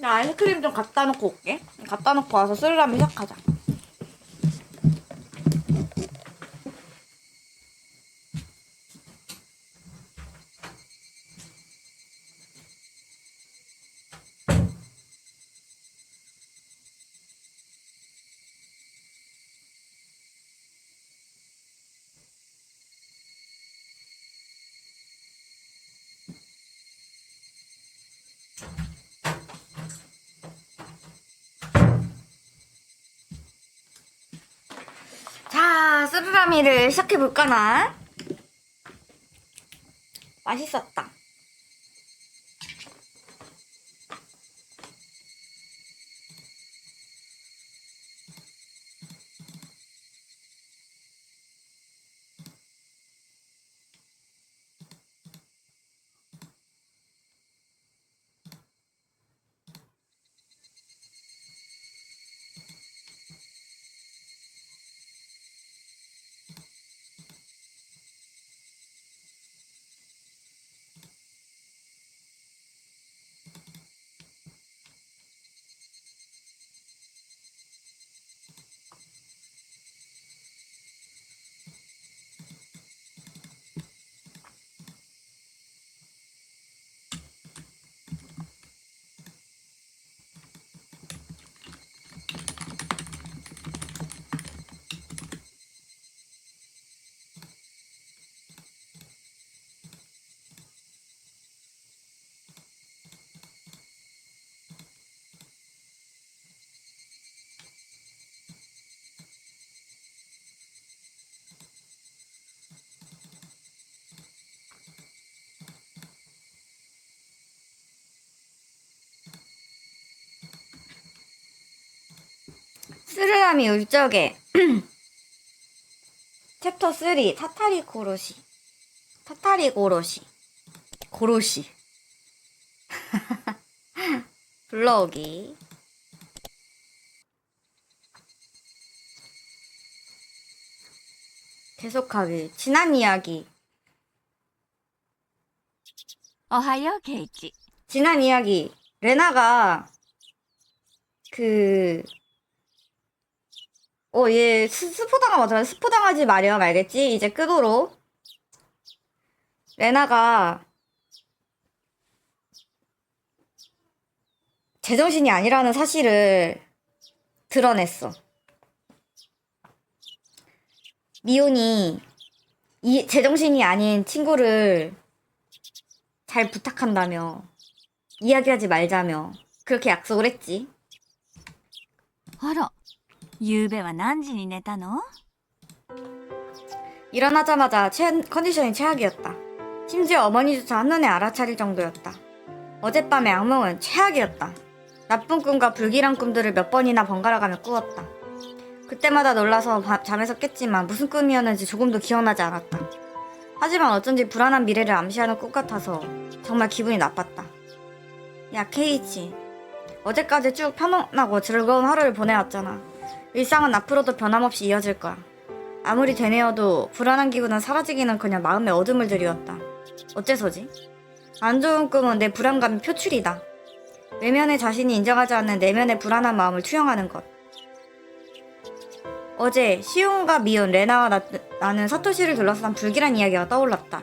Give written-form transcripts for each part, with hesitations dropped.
나 아이스크림 좀 갖다 놓고 올게. 갖다 놓고 와서 쓰르라면 시작하자. 자, 쓰르라미를 시작해볼까나? 맛있었다. 쓰르라미 울적에 챕터 3 타타리 고로시 고로시 불러오기. 계속하기. 지난 이야기. 오하요, 케이치. 지난 이야기. 레나가 얘 스포당하면 스포당하지 마렴, 알겠지? 이제 끄도록. 레나가 제정신이 아니라는 사실을 드러냈어. 미온이 이 제정신이 아닌 친구를 잘 부탁한다며, 이야기하지 말자며 그렇게 약속을 했지. あら、ゆうべは何時に寝たの? 일어나자마자 컨디션이 최악이었다. 심지어 어머니조차 한눈에 알아차릴 정도였다. 어젯밤의 악몽은 최악이었다. 나쁜 꿈과 불길한 꿈들을 몇 번이나 번갈아가며 꾸었다. 그때마다 놀라서 잠에서 깼지만 무슨 꿈이었는지 조금도 기억나지 않았다. 하지만 어쩐지 불안한 미래를 암시하는 꿈 같아서 정말 기분이 나빴다. 야, 케이치. 어제까지 쭉 편안하고 즐거운 하루를 보내왔잖아. 일상은 앞으로도 변함없이 이어질 거야. 아무리 되뇌어도 불안한 기분은 사라지기는커녕 마음에 어둠을 들이웠다. 어째서지? 안 좋은 꿈은 내 불안감의 표출이다. 외면의 자신이 인정하지 않는 내면의 불안한 마음을 투영하는 것. 어제 시온과 미온, 레나와 나는 사토시를 둘러싼 불길한 이야기가 떠올랐다.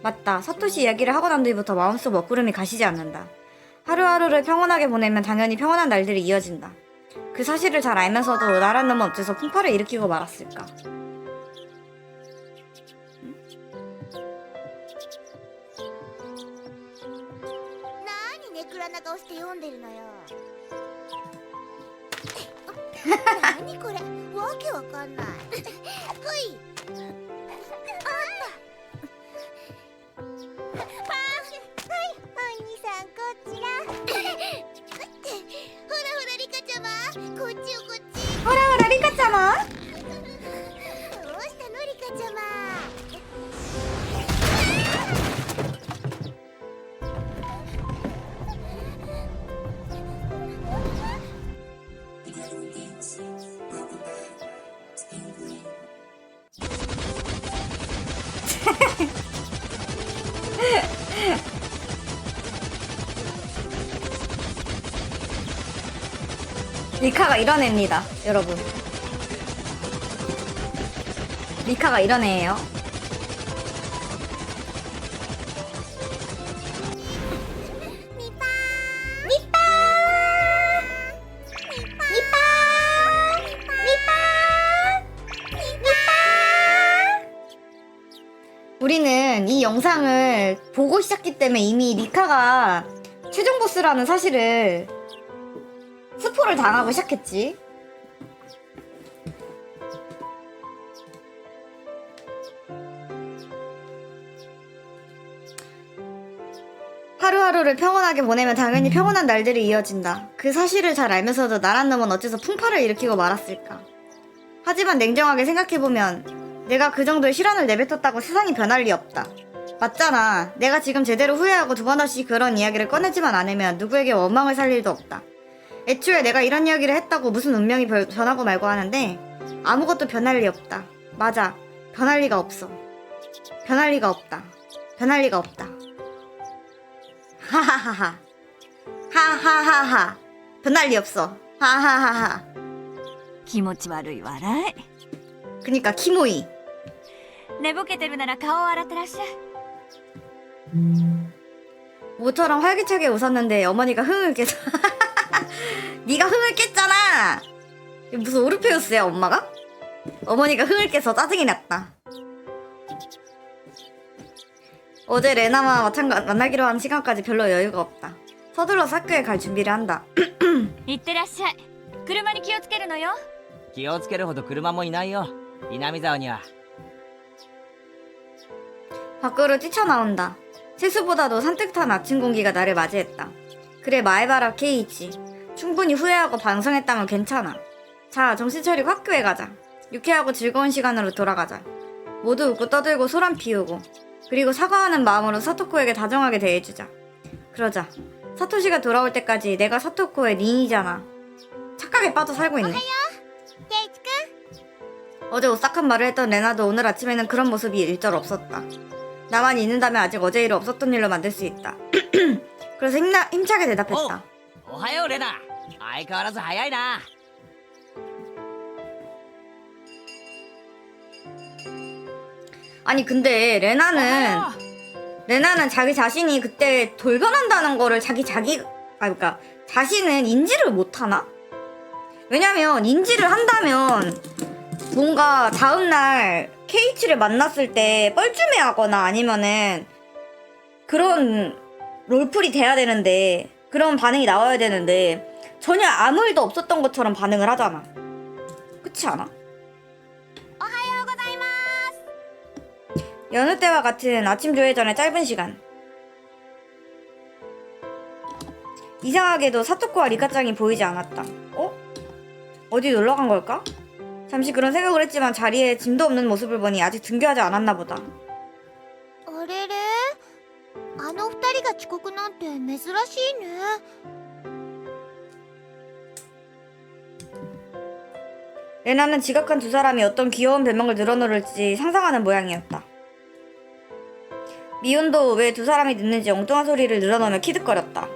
맞다. 사토시 이야기를 하고 난 뒤부터 마음속 먹구름이 가시지 않는다. 하루하루를 평온하게 보내면 당연히 평온한 날들이 이어진다. 그 사실을 잘 알면서도 나란 놈은 어째서 풍파를 일으키고 말았을까? ネクラな顔して読んでるのよ。何これ、わけわかんない。ほい。あった。パー。はい、お兄さんこちら。ほらほらリカちゃま、こっちよこっち。ほらほらリカちゃま。どうしたのリカちゃま。 리카가 이런 애입니다, 여러분. 리카가 이런 애예요. 미빠 미빠 미빠 미빠 미빠 우리는 이 영상을 보고 시작했기 때문에 이미 리카가 최종 보스라는 사실을 스포를 당하고 시작했지. 하루하루를 평온하게 보내면 당연히 평온한 날들이 이어진다. 그 사실을 잘 알면서도 나란 놈은 어째서 풍파를 일으키고 말았을까. 하지만 냉정하게 생각해보면 내가 그 정도의 실언을 내뱉었다고 세상이 변할 리 없다. 맞잖아. 내가 지금 제대로 후회하고 두 번 다시 그런 이야기를 꺼내지만 않으면 누구에게 원망을 살 일도 없다. 애초에 내가 이런 이야기를 했다고 무슨 운명이 변하고 말고 하는데 아무것도 변할 리 없다. 맞아. 변할 리가 없어. 변할 리가 없다. 변할 리가 없다. 하하하하. 하하하하. 변할 리 없어. 하하하하. 気持ち悪い笑い。 그니까 키모이. 寝ぼけてるなら顔を洗ってらっしゃい。 모처럼 활기차게 웃었는데 어머니가 흥을 깨서 네가 흥을 깼잖아. 이게 무슨 오르페우스야 엄마가? 어머니가 흥을 깨서 짜증이 났다. 어제 레나와 만나기로 한 시간까지 별로 여유가 없다. 서둘러서 학교에 갈 준비를 한다. いってらっしゃい。車に気をつけるのよ。気をつけるほど車もいないよ南沢には。 밖으로 뛰쳐나온다. 세수보다도 산뜻한 아침 공기가 나를 맞이했다. 그래 말해봐라 케이치. 충분히 후회하고 반성했다면 괜찮아. 자 정신 차리고 학교에 가자. 유쾌하고 즐거운 시간으로 돌아가자. 모두 웃고 떠들고 소란 피우고 그리고 사과하는 마음으로 사토코에게 다정하게 대해주자. 그러자. 사토시가 돌아올 때까지 내가 사토코의 닌이잖아. 착각에 빠져 살고 있네. ケイチくん 어제 오싹한 말을 했던 레나도 오늘 아침에는 그런 모습이 일절 없었다. 나만 있는다면 아직 어제 일 없었던 일로 만들 수 있다. 그래서 힘차게 대답했다. おはようレナ相変わらず早いな。 아니 근데 레나는 자기 자신이 그때 돌변한다는 거를 그러니까 자신은 인지를 못하나? 왜냐면 인지를 한다면 뭔가 다음날 케이치를 만났을 때 뻘쭘해하거나 아니면은 그런 롤플이 돼야 되는데 그런 반응이 나와야 되는데 전혀 아무 일도 없었던 것처럼 반응을 하잖아. 그렇지 않아? おはようございます 여느 때와 같은 아침 조회 전의 짧은 시간. 이상하게도 사토코와 리카짱이 보이지 않았다. 어디 놀러 간 걸까? 잠시 그런 생각을 했지만 자리에 짐도 없는 모습을 보니 아직 등교하지 않았나 보다. あれれあの二人が遅刻なんて珍しいね 레나는 지각한 두 사람이 어떤 귀여운 별명을 늘어놓을지 상상하는 모양이었다. 미운도 왜 두 사람이 늦는지 엉뚱한 소리를 늘어놓으며 키득거렸다.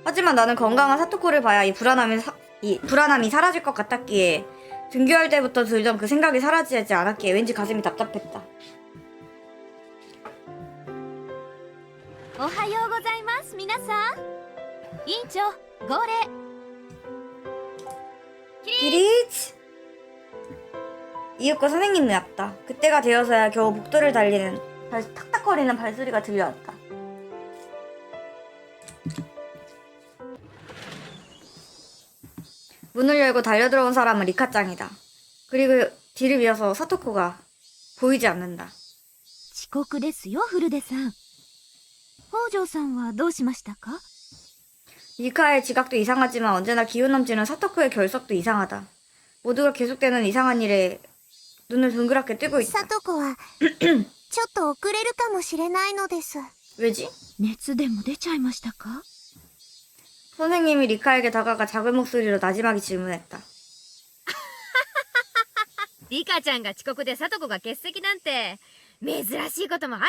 하지만 나는 건강한 사토코를 봐야 이 불안함이 사라질 것 같았기에 등교할 때부터 들던 그 생각이 사라지지 않았기에 왠지 가슴이 답답했다. おはようございます皆さん。委員長号令。 기리치! 이윽고 선생님이 왔다. 그때가 되어서야 겨우 복도를 달리는 탁탁거리는 발소리가 들려왔다. 문을 열고 달려들어온 사람은 리카짱이다. 그리고 뒤를 이어서 사토코가 보이지 않는다. 遅刻ですよフルデさん。北条さんはどうしましたか？ 리카의 지각도 이상하지만 언제나 기운 넘치는 사토코의 결석도 이상하다. 모두가 계속되는 이상한 일에 눈을 동그랗게 뜨고 있다. さとこはちょっと遅れるかもしれないのです 왜지? 熱でも出ちゃいましたか？ 선생님이 리카에게 다가가 작은 목소리로 나지막이 질문했다. リカちゃんが遅刻でサトコが欠席なんて珍しいこともあるも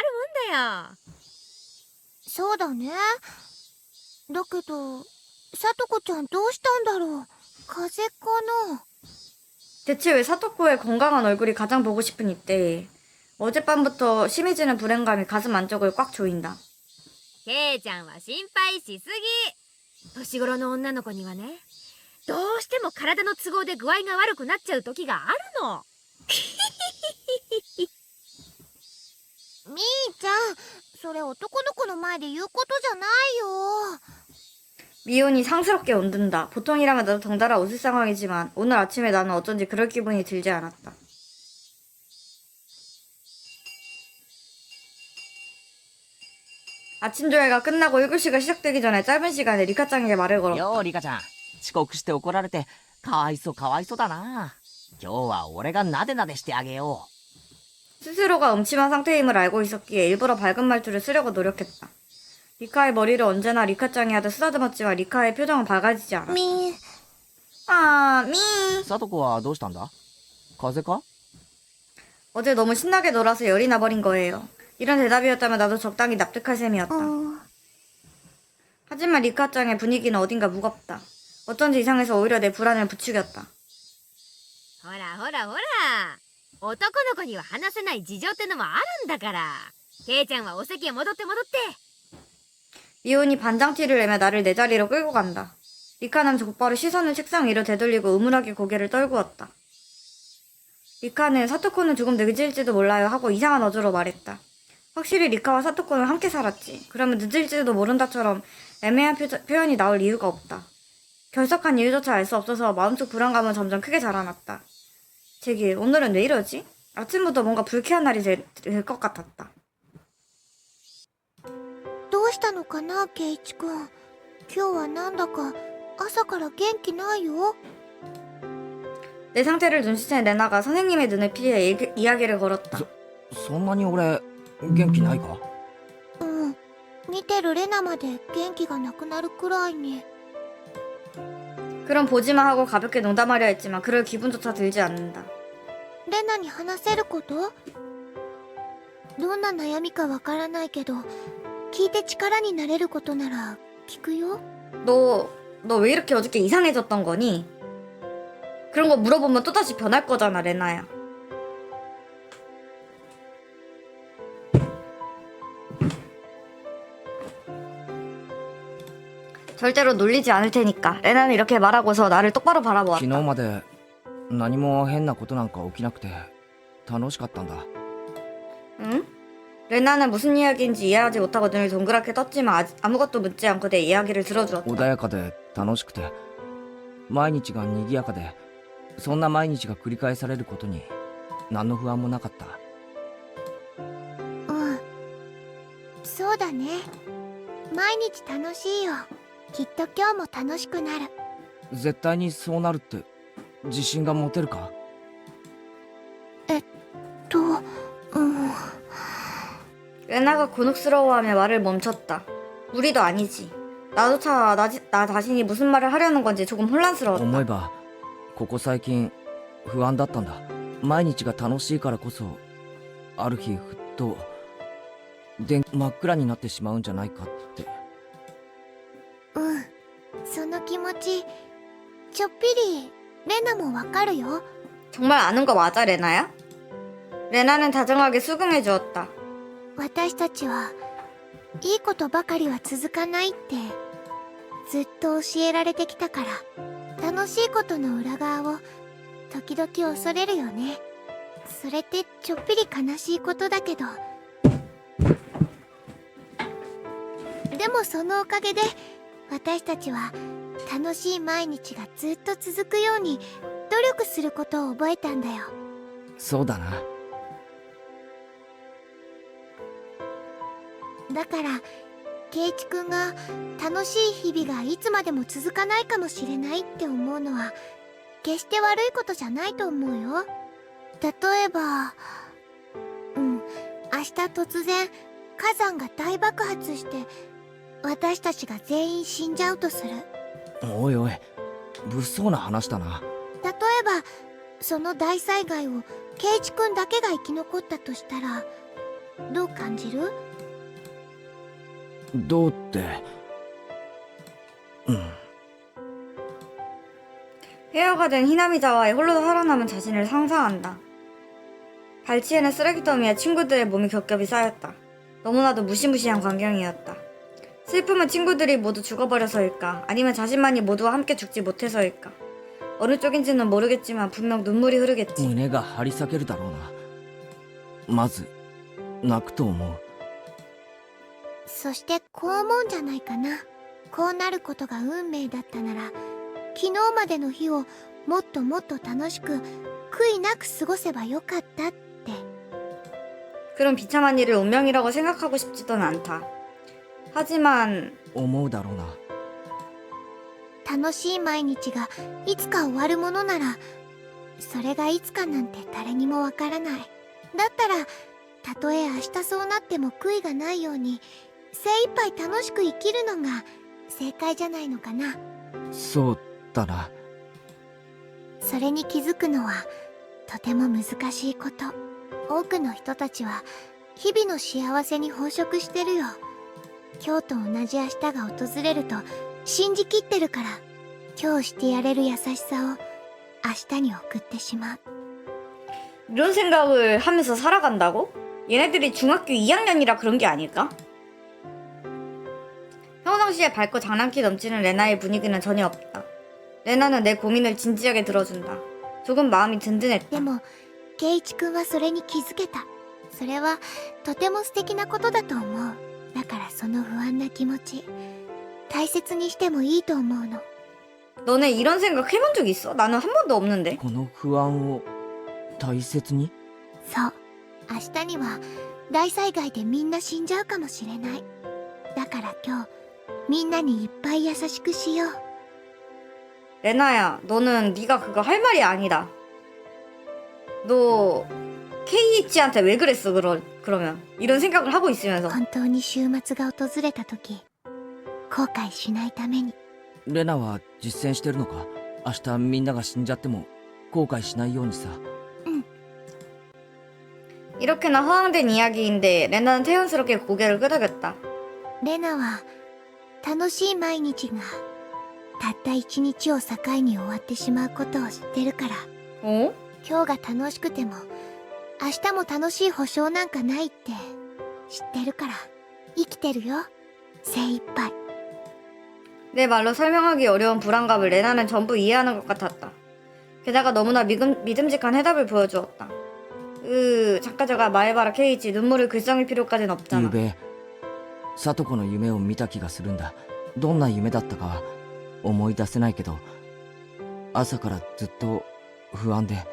んだよ。そうだねだけどさとこちゃんどうしたんだろう。風邪かな。 대체 왜 사토코의 건강한 얼굴이 가장 보고 싶은 이때 어젯밤부터 심해지는 불행감이 가슴 안쪽을 꽉 조인다. ケイちゃんは心配しすぎ。年頃の女の子にはね、どうしても体の都合で具合が悪くなっちゃう時があるの。みーちゃん、それ男の子の前で言うことじゃないよ。 미온이 상스럽게 온든다. 보통이라면 나도 덩달아 웃을 상황이지만 오늘 아침에 나는 어쩐지 그럴 기분이 들지 않았다. 아침 조회가 끝나고 1교시가 시작되기 전에 짧은 시간에 리카짱에게 말을 걸었다. ようリカちゃん、遅刻して怒られてかわいそうかわいそうだな。今日は俺がなでなでしてあげよ 스스로가 음침한 상태임을 알고 있었기에 일부러 밝은 말투를 쓰려고 노력했다. 리카의 머리를 언제나 리카짱이 하듯 쓰다듬었지만 리카의 표정은 밝아지지 않았다. みー、 아, 미. う。さとこはどうしたんだ？風邪か？ 어제 너무 신나게 놀아서 열이 나버린 거예요. 이런 대답이었다면 나도 적당히 납득할 셈이었다. 하지만 리카짱의 분위기는 어딘가 무겁다. 어쩐지 이상해서 오히려 내 불안을 부추겼다. ほらほらほら、男の子には話せない事情ってのもあるんだから。ケイちゃんはお席へ戻って戻って。 미온이 반장티를 내며 나를 내 자리로 끌고 간다. 리카는 곧바로 시선을 책상 위로 되돌리고 의문하게 고개를 떨구었다. 리카는 사토코는 조금 늦을지도 몰라요 하고 이상한 어조로 말했다. 확실히 리카와 사토코는 함께 살았지. 그러면 늦을지도 모른다처럼 애매한 표현이 나올 이유가 없다. 결석한 이유조차 알 수 없어서 마음속 불안감은 점점 크게 자라났다. 제길, 오늘은 왜 이러지? 아침부터 뭔가 불쾌한 날이 될 것 같았다. どうしたのかな、ケイチくん。今日はなんだか朝から元気ないよ。 내 상태를 눈치챈 레나가 선생님의 눈을 피해 이야기를 걸었다. そんなに俺元気ないか？うん、見てるレナまで元気がなくなるくらいに。 그럼 보지마 하고 가볍게 농담하려 했지만 그럴 기분조차 들지 않는다. レナに話せること？どんな悩みかわからないけど、聞いて力になれることなら聞くよ。 너 왜 이렇게 어저께 이상해졌던 거니? 그런 거 물어보면 또다시 변할 거잖아, 레나야. 절대로 놀리지 않을 테니까. 레나는 이렇게 말하고서 나를 똑바로 昨 바라보았다. 日まで何も変なことなんか起きなくて楽しかったんだ。 응? 레나는 무슨 이야기인지 이해하지 못하고 눈을 동그랗게 떴지만 아무것도 묻지 않고 내 이야기를 들어주었다. 穏やかで楽しくて毎日が賑やかで、そんな毎日が繰り返されることに何の不安もなかった。うん、そうだね。毎日楽しいよ。きっと今日も楽しくなる。絶対にそうなるって自信が持てるか？うん。 레나가 곤혹스러워하며 말을 멈췄다. 우리도 아니지. 나조차 나 자신이 무슨 말을 하려는 건지 조금 혼란스러웠다. 思えばここ最近不安だったんだ。毎日が楽しいからこそある日ふっと真っ暗になってしまうんじゃないかって。うん、その気持ちちょっぴりレナもわかるよ。 정말 아는 거 맞아, 레나야? 레나는 다정하게 수긍해 주었다. 私たちはいいことばかりは続かないってずっと教えられてきたから、楽しいことの裏側を時々恐れるよね。それってちょっぴり悲しいことだけど、でもそのおかげで私たちは楽しい毎日がずっと続くように努力することを覚えたんだよ。そうだな。だからケイチくんが楽しい日々がいつまでも続かないかもしれないって思うのは決して悪いことじゃないと思うよ。例えば、明日突然火山が大爆発して私たちが全員死んじゃうとする。おいおい、物騒な話だな。例えばその大災害をケイチくんだけが生き残ったとしたらどう感じる？どうって、 폐허가 된 히나미자와의 홀로 살아남은 자신을 상상한다. 발치에는 쓰레기 더미에 친구들의 몸이 겹겹이 쌓였다. 너무나도 무시무시한 광경이었다. 슬픔은 친구들이 모두 죽어버려서일까? 아니면 자신만이 모두와 함께 죽지 못해서일까? 어느 쪽인지는 모르겠지만 분명 눈물이 흐르겠지. 胸が張り裂けるだろうな。まず泣くと思う。そしてこう思うんじゃないかな。こうなることが運命だったなら、昨日までの日をもっともっと楽しく悔いなく過ごせばよかったって。 그런 비참한 일을 운명이라고 생각하고 싶지는 않다. 하지만 思うだろうな。楽しい毎日がいつか終わるものなら、それがいつかなんて誰にもわからない。だったらたとえ明日そうなっても悔いがないように精一杯楽しく生きるのが正解じゃないのかな。そうだな。それに気づくのはとても難しいこと。多くの人たちは日々の幸せに飽食してるよ。今日と同じ明日が訪れると信じきってるから、今日してやれる優しさを明日に送ってしまう。 이런 생각을 하면서 살아간다고? 얘네들이 중학교 2학년이라 그런 게 아닐까? 평상시에 밝고 장난기 넘치는 레나의 분위기는 전혀 없다. 레나는 내 고민을 진지하게 들어준다. 조금 마음이 든든했다. でも圭一君はそれに気づけた。それはとても素敵なことだと思う。だからその不安な気持ち大切にしてもいいと思うの。 너네 이런 생각 해본 적 있어? 나는 한 번도 없는데. この不安を大切に。そう、明日には大災害でみんな死んじゃうかもしれない。だから今日みんなにいっぱい優しくしよう。 레나야, 너는 네가 그거 할 말이 아니다. 너 케이이치한테 왜 그랬어? 그러면 이런 생각을 하고 있으면서. 本当に週末が訪れた時後悔しないために。レナは実践してるのか。明日みんなが死んじゃっても後悔しないようにさ。 이렇게나 허황된 이야기인데 레나는 태연스럽게 고개를 끄덕였다. レナは楽しい毎日がたった一日を境に終わってしまうことを知ってるから。 어? 今日が楽しくても明日も楽しい保証なんかないって知ってるから生きてるよ精一杯。 내 말로 설명하기 어려운 불안감을 레나는 전부 이해하는 것 같았다. 게다가 너무나 믿음직한 해답을 보여주었다. 잠깐 말해봐라 케이치. 눈물을 글썽일 필요까진 ゆ 없잖아. うべ聡子の夢を見た気がするんだ。どんな夢だったかは思い出せないけど、朝からずっと不安で。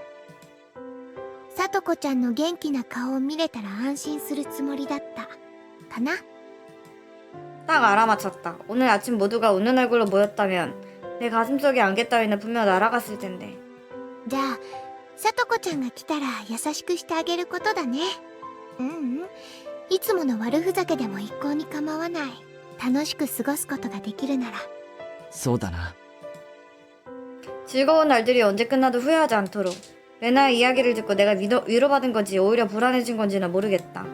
さとこちゃんの元気な顔を見れたら安心するつもりだったかな。 딱 알아맞혔다. 오늘 아침 모두가 웃는 얼굴로 모였다면 내 가슴속의 안개 따위는 분명 날아갔을 텐데. じゃあさとこちゃんが来たら優しくしてあげることだね。いつもの悪ふざけでも一向に構わない。楽しく過ごすことができるなら。そうだな。 즐거운 날들이 언제 끝나도 후회하지 않도록. 레나의 이야기를 듣고 내가 위로받은 건지 오히려 불안해진 건지는 모르겠다.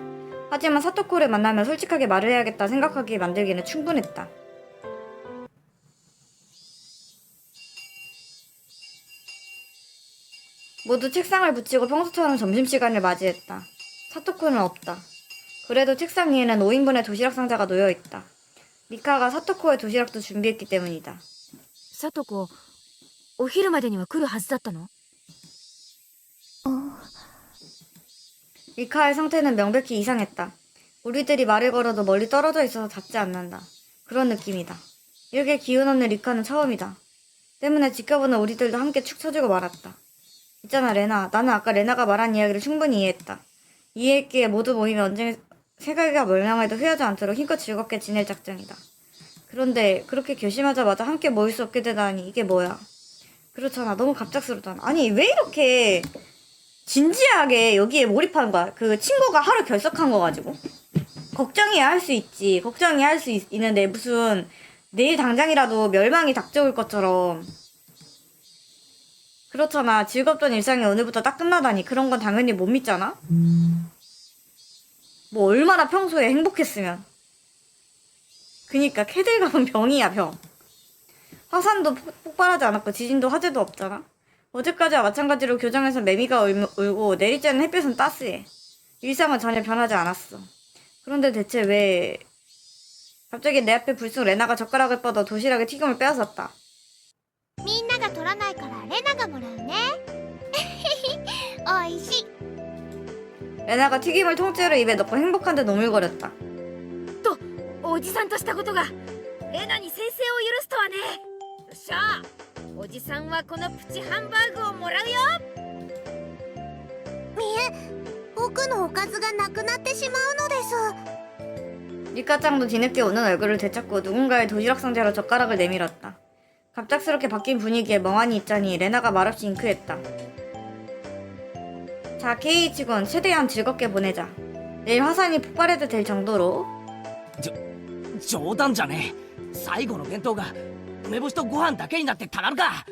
하지만 사토코를 만나면 솔직하게 말을 해야겠다 생각하게 만들기는 충분했다. 모두 책상을 붙이고 평소처럼 점심시간을 맞이했다. 사토코는 없다. 그래도 책상 위에는 5인분의 도시락 상자가 놓여있다. 미카가 사토코의 도시락도 준비했기 때문이다. さとこお昼までには来るはずだったの？ 미카의 상태는 명백히 이상했다. 우리들이 말을 걸어도 멀리 떨어져 있어서 닿지 않는다. 그런 느낌이다. 이렇게 기운 없는 리카는 처음이다. 때문에 지켜보는 우리들도 함께 축 처지고 말았다. 있잖아 레나. 나는 아까 레나가 말한 이야기를 충분히 이해했다. 이해했기에 모두 모이면 언제 세계가 멸망해도 후회하지 않도록 힘껏 즐겁게 지낼 작정이다. 그런데 그렇게 결심하자마자 함께 모일 수 없게 되다니 이게 뭐야. 그렇잖아. 너무 갑작스럽잖아. 아니 왜 이렇게 진지하게 여기에 몰입하는 거야. 그 친구가 하루 결석한 거 가지고. 걱정이야 할 수 있지. 걱정이 할 수 있는데 무슨 내일 당장이라도 멸망이 닥쳐올 것처럼. 그렇잖아. 즐겁던 일상이 오늘부터 딱 끝나다니. 그런 건 당연히 못 믿잖아. 뭐 얼마나 평소에 행복했으면. 그니까 캐들감은 병이야 병. 화산도 폭발하지 않았고 지진도 화재도 없잖아. 어제까지와 마찬가지로 교정에서 매미가 울고 내리쬐는 햇볕은 따스해. 일상은 전혀 변하지 않았어. 그런데 대체 왜... 갑자기 내 앞에 불쑥 레나가 젓가락을 뻗어 도시락에 튀김을 빼앗았다. みんなが取らないからレナがもらうねおいしい 레나가 튀김을 통째로 입에 넣고 행복한 듯 오물거렸다. おじさんとしたことがレナに先生を許すとはね。よっしゃ、おじさんはこのプチハンバーグをもらうよ。僕のおかずがなくなってしまうのです 리카짱도 뒤늦게 오는 얼굴을 되찾고 누군가의 도시락 상자로 젓가락을 내밀었다. 갑작스럽게 바뀐 분위기에 멍하니 있자니 레나가 말없이 잉크했다. 자, KH군 최대한 즐겁게 보내자. 내일 화산이 폭발해도 될 정도로. 冗談じゃねえ。最後の弁当が梅干しとご飯だけになってたまるか。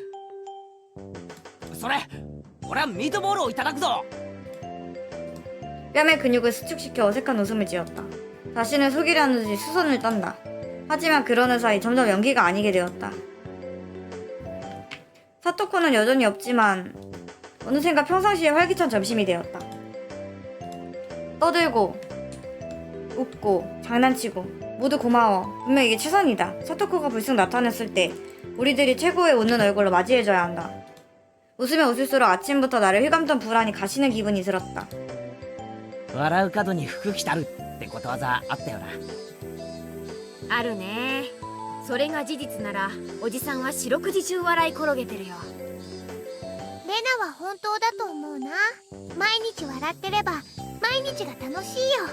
それ俺はミートボールをいただくぞ。 뺨의 근육을 수축시켜 어색한 웃음을 지었다. 자신을 속이려는 듯이 수선을 떤다. 하지만 그러는 사이 점점 연기가 아니게 되었다. 사토코는 여전히 없지만 어느샌가 평상시에 활기찬 점심이 되었다. 떠들고 웃고 장난치고 모두 고마워. 분명 이게 최선이다. 사토코가 불쑥 나타났을 때 우리들이 최고의 웃는 얼굴로 맞이해줘야 한다. 웃으면 웃을수록 아침부터 나를 휘감던 불안이 가시는 기분이 들었다. 笑う角に福来たるってことわざあったよな。あるね。それが事実ならおじさんは四六時中笑い転げてるよ。レナは本当だと思うな毎日笑ってれば毎日が楽しいよ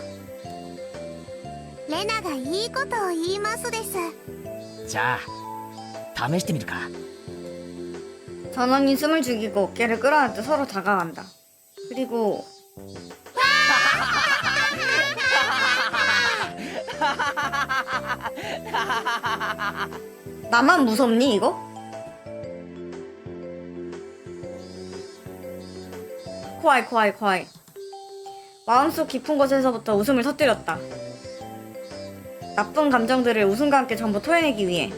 レナがいいことを言いますですじゃあ試してみるか。 전원이 숨을 죽이고 어깨를 끌어안듯 서로 다가간다. 그리고 나만 무섭니 이거? 코아이 마음속 깊은 곳에서부터 웃음을 터뜨렸다. 나쁜 감정들을 웃음과 함께 전부 토해내기 위해.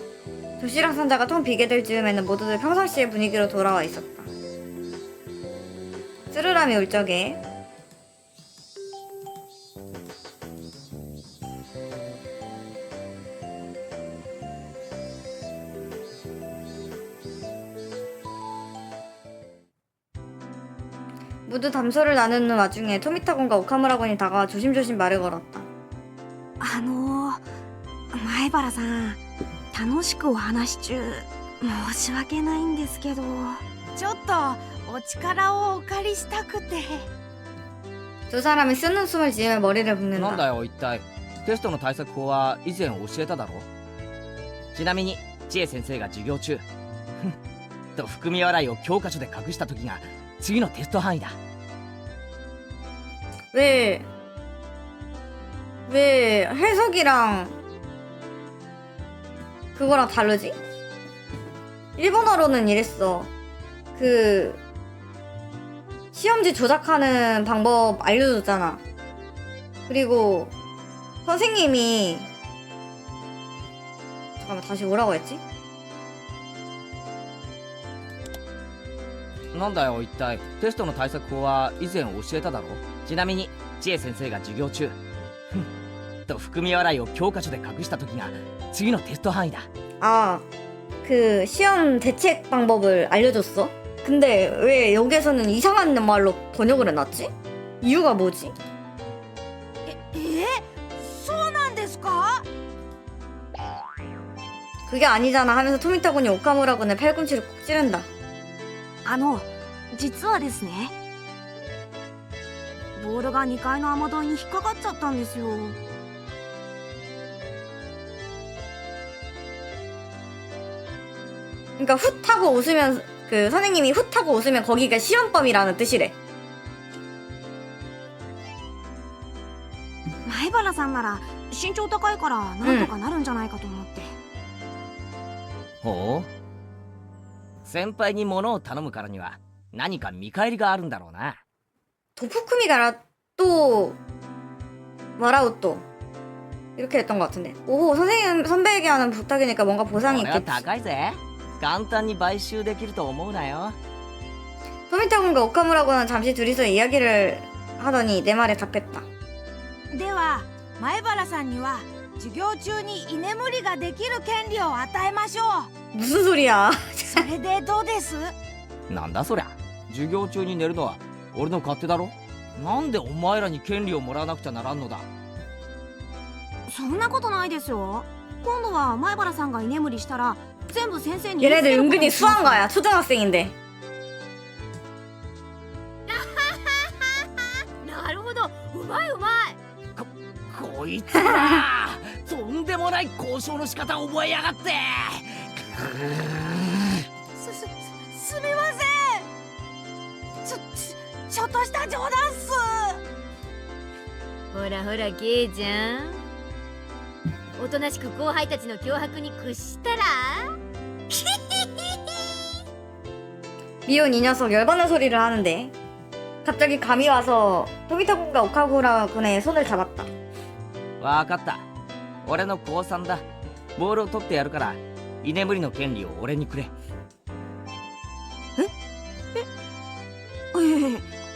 도시락 상자가 텅 비게 될 즈음에는 모두들 평상시의 분위기로 돌아와 있었다. 쓰르람이 올 적에 모두 담소를 나누는 와중에 토미타군과 오카무라군이 다가와 조심조심 말을 걸었다. 前原さん楽しくお話し中申し訳ないんですけどちょっとお力をお借りしたくて 두 사람이 쓰는 숨을 지으며 머리를 なんだ 붓는다. よ一体。テストの対策法は以前教えただろ。ちなみに千恵先生が授業中と含み笑いを教科書で隠した時が次のテスト範囲だ。 왜 해석이랑 그거랑 다르지? 일본어로는 이랬어. 그 시험지 조작하는 방법 알려줬잖아. 그리고 선생님이 잠깐만 다시 뭐라고 했지? なんだよ一体。テストの対策法は以前教えただろ。ちなみに千恵先生が授業中と含み笑いを教科書で隠した時が次のテスト範囲だ。 아, 그 시험 대책 방법을 알려줬어? 근데 왜 여기에서는 이상한 말로 번역을 해놨지? 이유가 뭐지? そうなんですか 그게 아니잖아 하면서 토미타군이 오카무라군의 팔꿈치를 꼭 찌른다. 実はですねボールが2階の雨どいに引っかかっちゃったんですよ 그러니까 훗 하고 웃으면 그 선생님이 훗 하고 웃으면 거기가 시험범이라는 뜻이래. 前原さんなら身長高いからなんとかなるんじゃないかと思って、ほう。先輩に物を頼むからには何か見返りがあるんだろうな。 도프쿠미가 또 와라우 또 이렇게 했던 것 같은데. 오호 선생님 선배에게 하는 부탁이니까 뭔가 보상이 これは 있겠지. 高いぜ。簡単に買収できると思うなよ。 토미타군과 오카무라군은 잠시 둘이서 이야기를 하더니 내 말에 답했다. では前原さんには授業中に居眠りができる権利を与えましょ 무슨 소리야? う。それでどうです？なんだそりゃ。授業中に寝るのは俺の勝手だろ。なんでお前らに権利をもらわなくちゃならんのだ。そんなことないですよ。今度は前原さんが居眠りしたら全部先生に 얘네들 言いつけること 은근히 にします 수한 거야. 초등학생인데. なるほど、うまいうまい。こいつらとんでもない交渉の仕方覚えやがって。すみません。ちょっとした冗談っす。ほらほらケイちゃん、おとなしく後輩たちの脅迫に屈したら。 미혼 이 녀석 열받는 소리를 하는데 갑자기 감이 와서 토미타군과 오카무라군의 손을 잡았다. わかった。俺の降参だ。ボールを取ってやるから居眠りの権利を俺にくれ。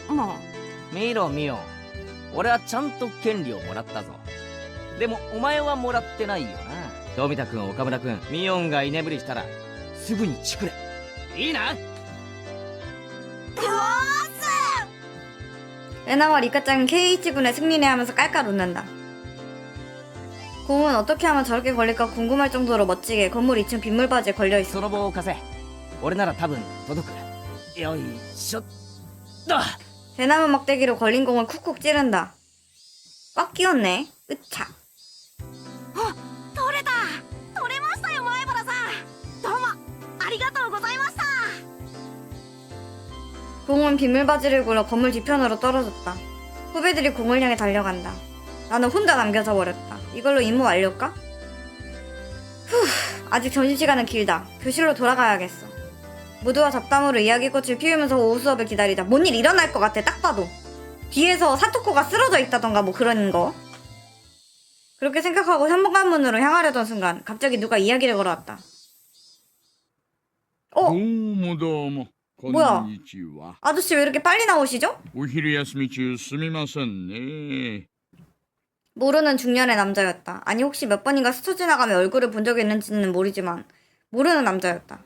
まあ見ろミオン、俺はちゃんと権利をもらったぞ。でもお前はもらってないよな。富田君、岡村君、ミオンが居眠りしたらすぐにチクれ。いいな。 레나와 리카짱은 K이치군의 승리네 하면서 깔깔 웃는다. 공은 어떻게 하면 저렇게 걸릴까 궁금할 정도로 멋지게 건물 2층 빗물바지에 걸려있어. その棒を貸せ。俺なら多分届く。よいしょっと。 대나무 막대기로 걸린 공을 쿡쿡 찌른다. 꽉 끼웠네. 으차. 取れた。取れましたよ前原さん。どうもありがとうございました。 공은 빗물바지를 굴러 건물 뒤편으로 떨어졌다. 후배들이 공을 향해 달려간다. 나는 혼자 남겨져 버렸다. 이걸로 임무 완료일까? 아직 점심시간은 길다. 교실로 돌아가야겠어. 모두와 잡담으로 이야기꽃을 피우면서 오후 수업을 기다리자. 뭔 일 일어날 것 같아, 딱 봐도. 뒤에서 사토코가 쓰러져 있다던가 뭐 그런 거. 그렇게 생각하고 현관문으로 향하려던 순간 갑자기 누가 이야기를 걸어왔다. ど 어? うもどうも。こん 뭐야 にちは。 아저씨 왜 이렇게 빨리 나오시죠? お昼休み中すみませんね。 모르는 중년의 남자였다. 아니 혹시 몇 번인가 스쳐 지나가며 얼굴을 본 적이 있는지는 모르지만 모르는 남자였다.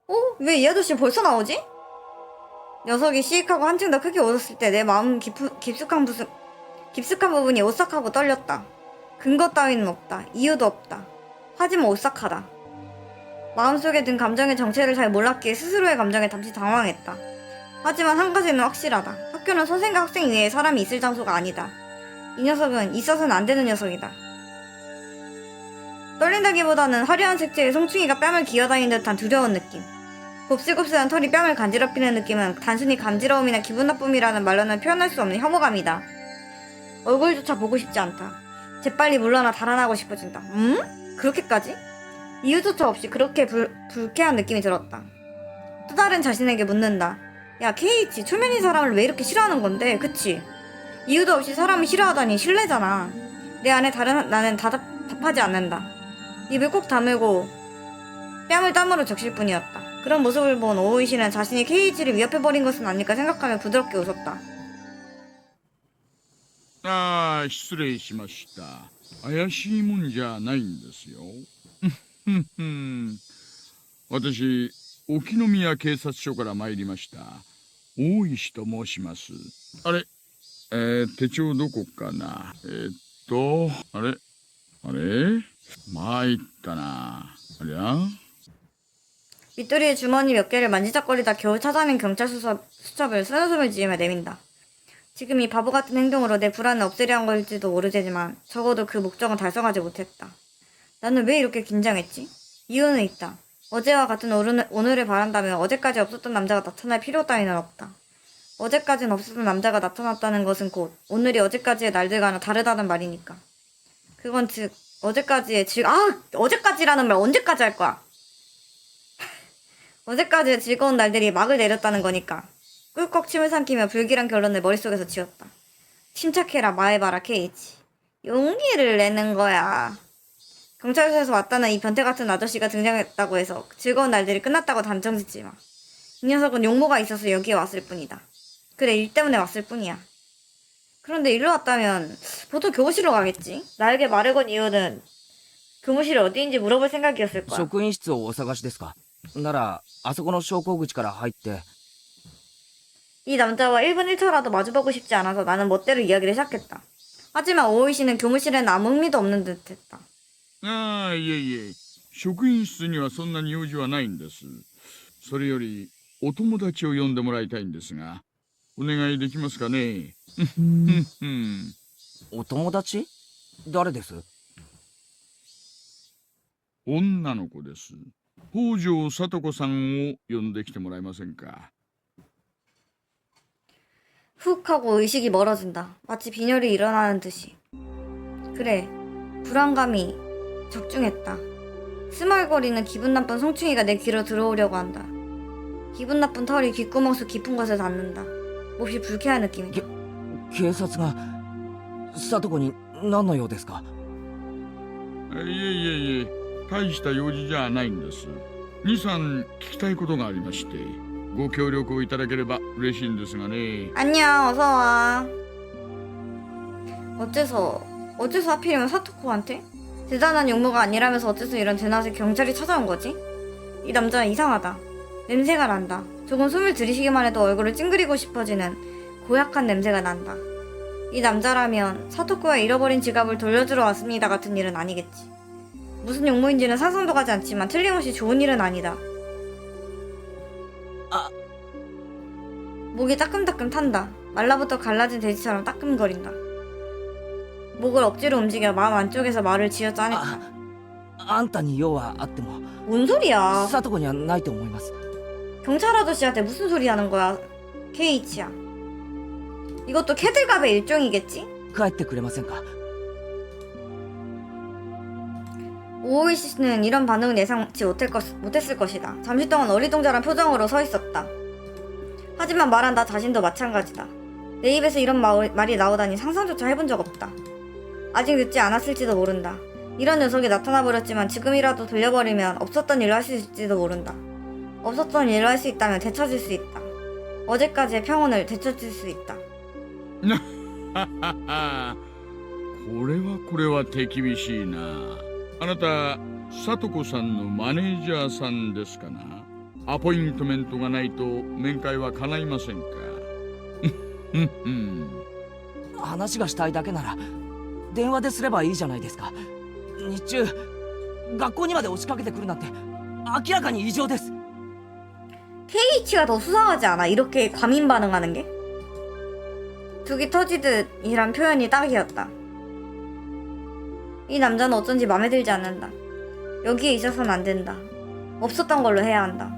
어? 왜 이 아저씨 벌써 나오지? 녀석이 시익하고 한층 더 크게 웃었을 때 내 마음 깊숙한 부분이 오싹하고 떨렸다. 근거 따위는 없다. 이유도 없다. 하지만 오싹하다. 마음속에 든 감정의 정체를 잘 몰랐기에 스스로의 감정에 잠시 당황했다. 하지만 한 가지는 확실하다. 학교는 선생과 학생 외에 사람이 있을 장소가 아니다. 이 녀석은 있어서는 안 되는 녀석이다. 떨린다기보다는 화려한 색채의 송충이가 뺨을 기어다니는 듯한 두려운 느낌. 곱슬곱슬한 털이 뺨을 간지럽히는 느낌은 단순히 간지러움이나 기분 나쁨이라는 말로는 표현할 수 없는 혐오감이다. 얼굴조차 보고 싶지 않다. 재빨리 물러나 달아나고 싶어진다. 그렇게까지? 이유조차 없이 그렇게 불쾌한 느낌이 들었다. 또 다른 자신에게 묻는다. 야 케이치, 초면인 사람을 왜 이렇게 싫어하는 건데, 그치? 이유도 없이 사람을 싫어하다니 실례잖아. 내 안에 나는 답하지 않는다. 입을 꼭 다물고 뺨을 땀으로 적실 뿐이었다. 그런 모습을 본 오이시는 자신이 케이치를 위협해버린 것은 아닐까 생각하며 부드럽게 웃었다. ああ、失礼しました。怪しいもんじゃないんですよ。私、沖宮警察署から参りました。大石と申します。あれ、手帳どこかな。あれ参ったな。ありゃ 윗도리에 주머니 몇 개를 만지작거리다 겨우 찾아낸 경찰 수첩을 쓴웃음을 지으며 내민다. 지금 이 바보 같은 행동으로 내 불안을 없애려 한 걸지도 모르지만 적어도 그 목적은 달성하지 못했다. 나는 왜 이렇게 긴장했지? 이유는 있다. 어제와 같은 오늘을 바란다면 어제까지 없었던 남자가 나타날 필요 따위는 없다. 어제까진 없었던 남자가 나타났다는 것은 곧 오늘이 어제까지의 날들과는 다르다는 말이니까. 그건 즉 어제까지의 어제까지라는 말 언제까지 할 거야? 어제까지의 즐거운 날들이 막을 내렸다는 거니까. 꿀꺽 침을 삼키며 불길한 결론을 머릿속에서 지었다. 침착해라 마에바라 케이치. 용기를 내는 거야. 경찰서에서 왔다는 이 변태 같은 아저씨가 등장했다고 해서 즐거운 날들이 끝났다고 단정 짓지 마. 이 녀석은 용모가 있어서 여기에 왔을 뿐이다. 그래, 일 때문에 왔을 뿐이야. 그런데 일로 왔다면 보통 교무실로 가겠지? 나에게 말을 건 이유는 교무실이 어디인지 물어볼 생각이었을 거야. 職員室をお探しですか？ならあそこの昇降口から入って。 이 남자와 1분 1초라도 마주보고 싶지 않아서 나는 멋대로 이야기를 시작했다. 하지만 오이 씨는 교무실에는 아무 흥미도 없는 듯했다. ああ、いえいえ、職員室にはそんなに用事はないんです。それよりお友達を呼んでもらいたいんですが、お願いできますかね。お友達？誰です？女の子です。北条聡子さんを呼んできてもらえませんか。 훅 하고 의식이 멀어진다. 마치 빈혈이 일어나는 듯이. 그래, 불안감이 적중했다. 스멀거리는 기분 나쁜 송충이가 내 귀로 들어오려고 한다. 기분 나쁜 털이 귓구멍 속 깊은 곳에 닿는다. 몹시 불쾌한 느낌이다. 警察が聡子に何の用ですか？いえいえいえ、大した用事じゃないんです。2、3聞きたいことがありまして、ご協力をいただければ嬉しいんですがね。 안녕, 어서와. 어째서 하필이면 사토코한테? 대단한 용모가 아니라면서 어째서 이런 대낮에 경찰이 찾아온 거지? 이 남자는 이상하다. 냄새가 난다. 조금 숨을 들이쉬기만 해도 얼굴을 찡그리고 싶어지는 고약한 냄새가 난다. 이 남자라면 사토코가 잃어버린 지갑을 돌려주러 왔습니다 같은 일은 아니겠지. 무슨 용모인지는 상상도 가지 않지만 틀림없이 좋은 일은 아니다. 목이 따끔따끔 탄다. 말라붙어 갈라진 돼지처럼 따끔거린다. 목을 억지로 움직여 마음 안쪽에서 말을 지어 짜냈다. あんたに用はあっても 뭔 소리야? 聡子にはないと思います。 경찰 아저씨한테 무슨 소리 하는 거야? 케이치야. 이것도 캐들갑의 일종이겠지? 帰ってくれませんか？ 오오이 씨는 이런 반응은 예상치 못했을 것이다. 잠시 동안 어리둥절한 표정으로 서 있었다. 하지만 말한 나 자신도 마찬가지다. 내 입에서 이런 말이 나오다니 상상조차 해본 적 없다. 아직 늦지 않았을지도 모른다. 이런 녀석이 나타나버렸지만 지금이라도 돌려버리면 없었던 일로 할 수 있을지도 모른다. 없었던 일로 할 수 있다면 되찾을 수 있다. 어제까지의 평온을 되찾을 수 있다. これは手厳しいな。あなた、聡子さんのマネージャーさんですかな。アポイントメントがないと面会は叶いませんか。話がしたいだけなら電話ですればいいじゃないですか。日中学校にまで押しかけてくるなんて明らかに異常です。 케이치가 더 수상하지 않아? 이렇게 과민 반응하는 게? 두기 터지듯이란 표현이 딱이었다. 이 남자는 어쩐지 맘에 들지 않는다. 여기에 있어서는 안 된다. 없었던 걸로 해야 한다.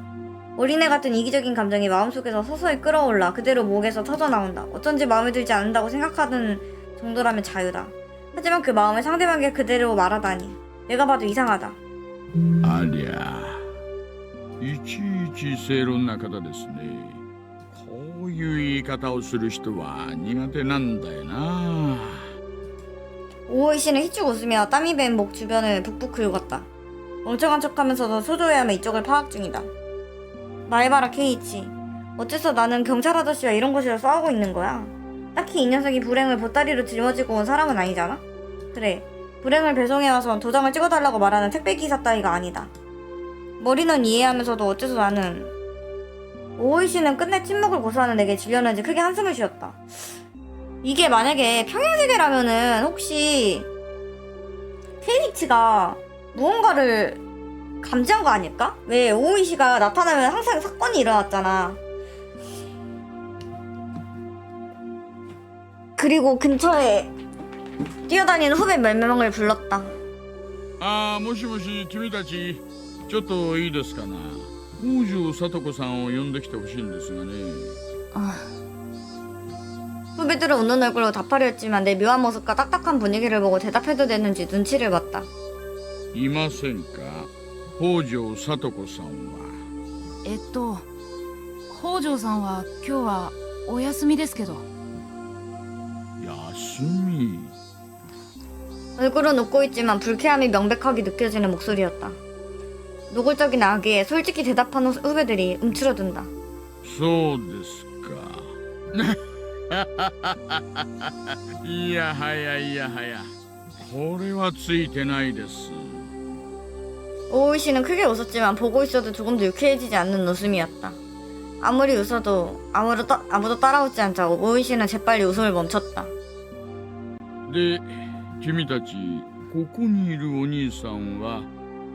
어린애 같은 이기적인 감정이 마음속에서 서서히 끌어올라 그대로 목에서 터져나온다. 어쩐지 마음에 들지 않는다고 생각하는 정도라면 자유다. 하지만 그 마음을 상대방에게 그대로 말하다니 내가 봐도 이상하다. ありゃ、いちいち正論な方ですね。こういう言い方をする人は苦手なんだよな。 오오이 씨는 희쭉 웃으며 땀이 밴 목 주변을 북북 긁었다. 멍청한 척하면서도 소조회하며 이쪽을 파악 중이다. 말해봐라 케이치. 어째서 나는 경찰 아저씨와 이런 곳에서 싸우고 있는 거야? 딱히 이 녀석이 불행을 보따리로 짊어지고 온 사람은 아니잖아? 그래, 불행을 배송해와서 도장을 찍어달라고 말하는 택배기사 따위가 아니다. 머리는 이해하면서도 어째서 나는... 오오이 씨는 끝내 침묵을 고수하는 내게 질렸는지 크게 한숨을 쉬었다. 이게 만약에 평행세계라면은 혹시 케이치가 무언가를 감지한 거 아닐까? 왜 오오이 씨가 나타나면 항상 사건이 일어났잖아. 그리고 근처에 뛰어다니는 후배 몇 명을 불렀다. ああ、もしもし君たち、ちょっといいですかな。北条聡子さんを呼んできてほしいんですがね。 후배들은 웃는 얼굴로 답하려 했지만 내 묘한 모습과 딱딱한 분위기를 보고 대답해도 되는지 눈치를 봤다. いませんか、北条聡子さんは。北条さんは今日はお休みですけど。休み。 얼굴은 웃고 있지만 불쾌함이 명백하게 느껴지는 목소리였다. 노골적인 악에 솔직히 대답하는 후배들이 움츠러든다. そうですか。いやはやいやはや。これはついてないです。 오우이 씨는 크게 웃었지만 보고 있어도 조금도 유쾌해지지 않는 웃음이었다. 아무리 웃어도 아무도 따라웃지 않자 오우이 씨는 재빨리 웃음을 멈췄다. で、君たち、ここにいるお兄さんは、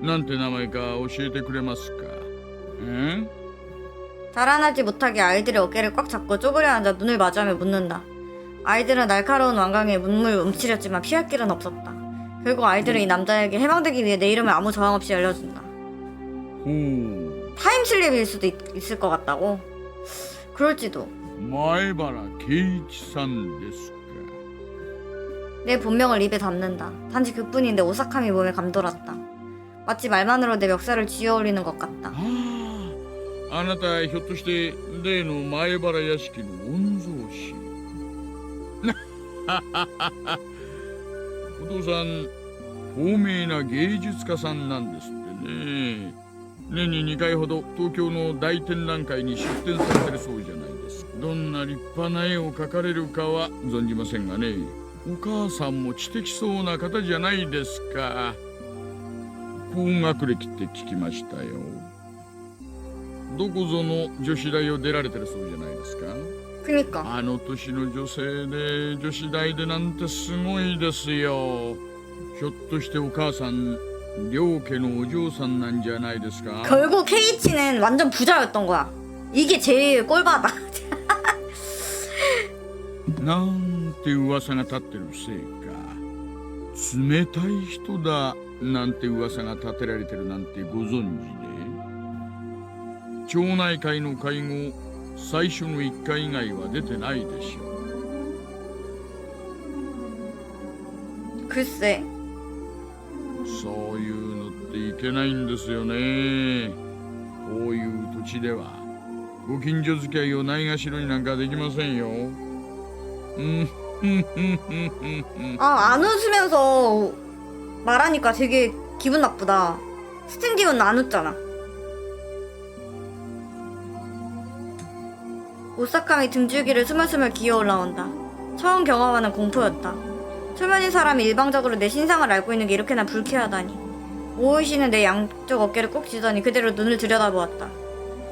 なんて名前か教えてくれますか？ん？ 자라나지 못하게 아이들의 어깨를 꽉 잡고 쪼그려 앉아 눈을 마주하며 묻는다. 아이들은 날카로운 왕강에 문물 움츠렸지만 피할 길은 없었다. 결국 아이들은 이 남자에게 해방되기 위해 내 이름을 아무 저항 없이 알려준다. ほう。 타임슬립일 수도 있을 것 같다고? 그럴지도. 前原圭一さんですか。 내 본명을 입에 담는다. 단지 그뿐인데 오싹함이 몸에 감돌았다. 마치 말만으로 내 멱살을 쥐어올리는 것 같다. あなたひょっとして例の前原屋敷の御曹司。お父さん高名な芸術家さんなんですってね。年に2回ほど東京の大展覧会に出展されてるそうじゃないですか。どんな立派な絵を描かれるかは存じませんがね。お母さんも知的そうな方じゃないですか。高学歴って聞きましたよ。どこぞの女子大を出られてるそうじゃないですか。 그니까 あの年の女性で女子大でなんてすごいですよ。ひょっとしてお母さん両家のお嬢さんなんじゃないですか。 결국 케이치는 완전 부자였던 거야. 이게 제일 꼴받아. なんて噂が立ってるせいか。冷たい人だなんて噂が立てられてるなんてご存知で。町内会の会合最初の1回以外は出てないでしょう。 글쎄. そういうのっていけないんですよね。こういう土地ではご近所付き合いをないがしろになんかできませんよ。아, 안 웃으면서 말하니까 되게 기분 나쁘다. 스탠디오는 안 웃잖아. 오싹함이 등줄기를 스물스물 기어 올라온다. 처음 경험하는 공포였다. 초면인 사람이 일방적으로 내 신상을 알고 있는 게 이렇게나 불쾌하다니. 오이 씨는 내 양쪽 어깨를 꼭 쥐더니 그대로 눈을 들여다보았다.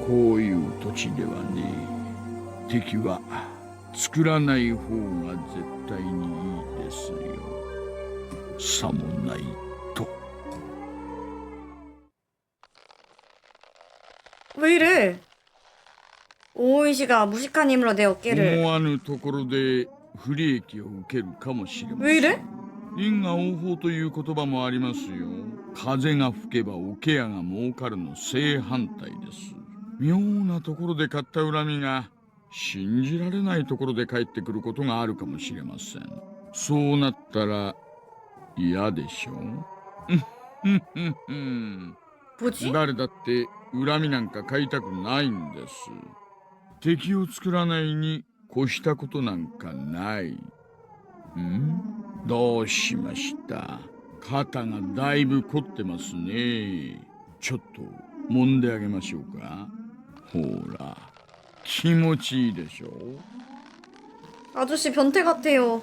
こういう土地ではね、敵は作らない方が絶対にいいですよ。さもないと。 왜 이래? 오이 씨가 무식한 힘으로 내 어깨를 思わぬところで不利益を受けるかもしれません。 왜 이래? 因果応報という言葉もありますよ。風が吹けば桶屋が儲かるの正反対です。妙なところで買った恨みが信じられないところで返ってくることがあるかもしれません。そうなったら嫌でしょ뭐지? 誰だって恨みなんか買いたくないんです。敵を作らないに越したことなんかない。どうしました？肩がだいぶ凝ってますね。ちょっと揉んであげましょうか。ほら、気持ちいいでしょ。 아저씨 변태 같아요.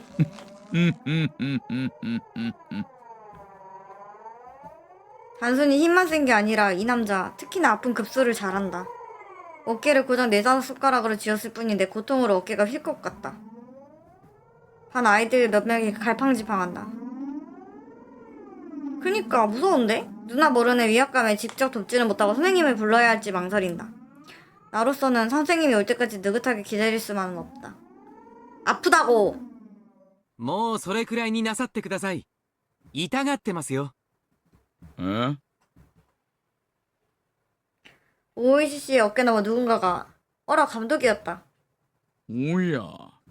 단순히 힘만 센 게 아니라 이 남자 특히나 아픈 급소를 잘한다. 어깨를 고작 4-5숟가락으로 쥐었을 뿐인데 고통으로 어깨가 휠 것 같다. 반 아이들 몇 명이 갈팡질팡한다. 그니까 무서운데? 누나 모르는 위압감에 직접 돕지는 못하고 선생님을 불러야 할지 망설인다. 나로서는 선생님이 올 때까지 느긋하게 기다릴 수만은 없다. 아프다고! もうそれくらいになさってください。痛がってますよ。え？ 오이시 씨의 어깨 너머 누군가가 어라 감독이었다. おや、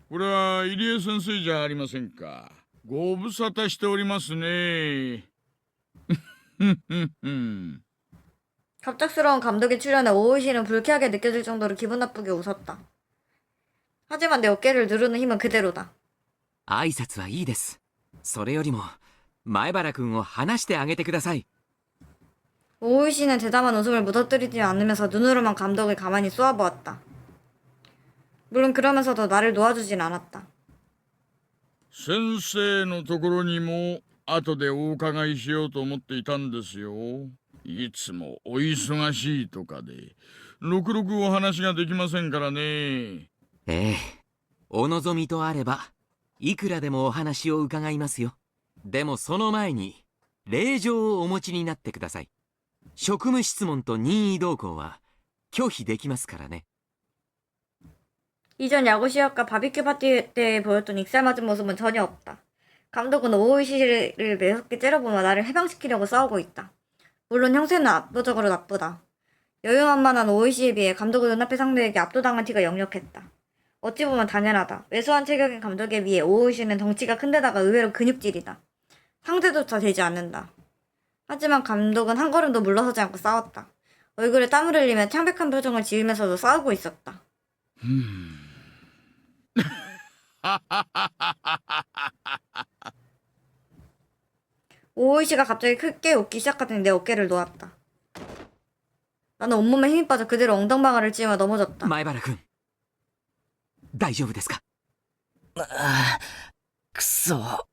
これは入江先生じゃありませんか。ご無沙汰しておりますね。갑작스러운 감독의 출연에 오이 씨는 불쾌하게 느껴질 정도로 기분 나쁘게 웃었다. 하지만 내 어깨를 누르는 힘은 그대로다. 挨拶はいいです。それよりも前原君を話してあげてください。 오이 씨는 대담한 웃음을 묻어뜨리지 않으면서 눈으로만 감독을 가만히 쏘아보았다. 물론 그러면서도 나를 놓아주진 않았다. 先生のところにも後でお伺いしようと思っていたんですよ。いつもお忙しいとかでろくろくお話ができませんからね。ええ、お望みとあればいくらでもお話を伺いますよ。でもその前に令状をお持ちになってください。職務質問と任意同行は拒否できますからね。 이전 야구 시합과 바비큐 파티 때 보였던 익살맞은 모습은 전혀 없다. 감독은 오이 씨를 매섭게 째려보며 나를 해방시키려고 싸우고 있다. 물론 형세는 압도적으로 나쁘다. 여유만만한 오이 씨에 비해 감독의 눈앞의 상대에게 압도당한 티가 역력했다. 어찌 보면 당연하다. 왜소한 체격의 감독에 비해 오이 씨는 덩치가 큰데다가 의외로 근육질이다. 상대조차 되지 않는다. 하지만 감독은 한 걸음도 물러서지 않고 싸웠다. 얼굴에 땀을 흘리며 창백한 표정을 지으면서도 싸우고 있었다. 오이 씨가 갑자기 크게 웃기 시작하더니 내 어깨를 놓았다. 나는 온몸에 힘이 빠져 그대로 엉덩방아를 찌며 넘어졌다. 前原君大丈夫ですか。くそ。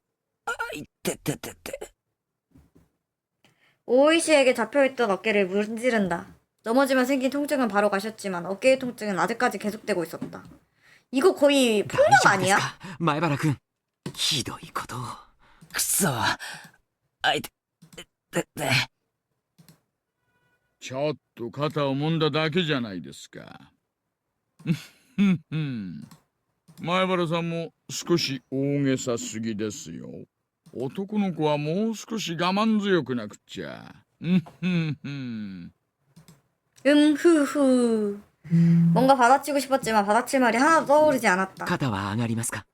いってってってって。 오이 씨에게 잡혀있던 어깨를 문지른다. 넘어지면 생긴 통증은 바로 가셨지만 어깨의 통증은 아직까지 계속되고 있었다. 이거 거의 大 폭력 丈夫です 아니야? か前原君。ひどいことを。くそ。あいてってって。ちょっと肩を揉んだだけじゃないですか。前原さんも少し大げさすぎですよ。男の子はもう少し我慢強くなくっちゃ。후후. 뭔가 받아치고 싶었지만 받아칠 말이 하나도 떠오르지 않았다. 肩は上がりますか。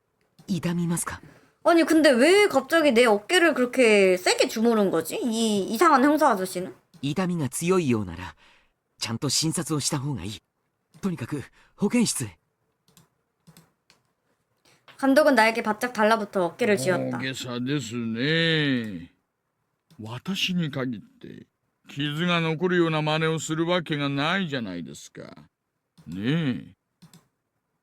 痛みますか。 아니 근데 왜 갑자기 내 어깨를 그렇게 세게 주무른 거지? 이 이상한 형사 아저씨는? 痛みが強いようならちゃんと診察をした方がいい。とにかく保健室へ。 감독은 나에게 바짝 달라붙어 어깨를 大 쥐었다. げさですね。私に限って傷が残るような真似をするわけがないじゃないですか。ねえ。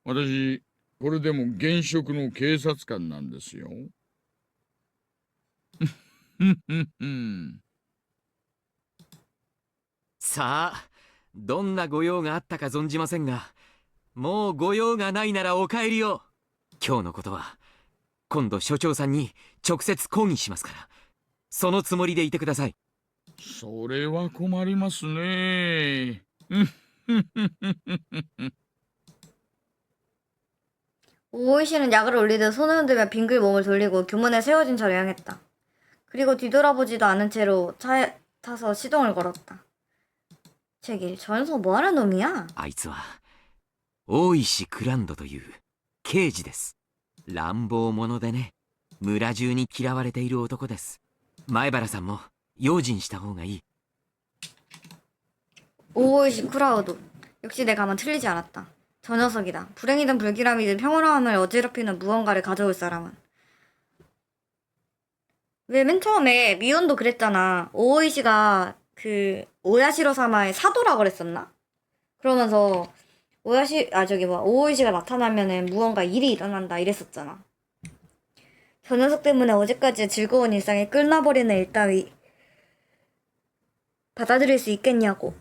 私、これでも現職の警察官なんですよ。さあ、どんなご用があったか存じませんが、もうご用がないならお帰りを。今日のことは今度所長さんに直接抗議しますから、そのつもりでいてください。それは困りますね。 오이 씨는 약을 올리듯 손을 흔들며 빙글 몸을 돌리고 교문에 세워진 저를 향했다. 그리고 뒤돌아보지도 않은 채로 차에 타서 시동을 걸었다. 제길, 저 녀석 뭐하는 놈이야? あいつは大石クランドという刑事です。乱暴者でね、村中に嫌われている男です。前原さんも用心した方がいい。 오이 씨 크라우드. 역시 내 감은 틀리지 않았다. 저 녀석이다. 불행이든 불길함이든 평온함을 어지럽히는 무언가를 가져올 사람은. 왜 맨 처음에 미혼도 그랬잖아. 오이 씨가 그 오야시로 사마의 사도라 그랬었나? 그러면서 오이 씨가 나타나면은 무언가 일이 일어난다 이랬었잖아. 저 녀석 때문에 어제까지 즐거운 일상이 끝나버리는 일 따위 받아들일 수 있겠냐고.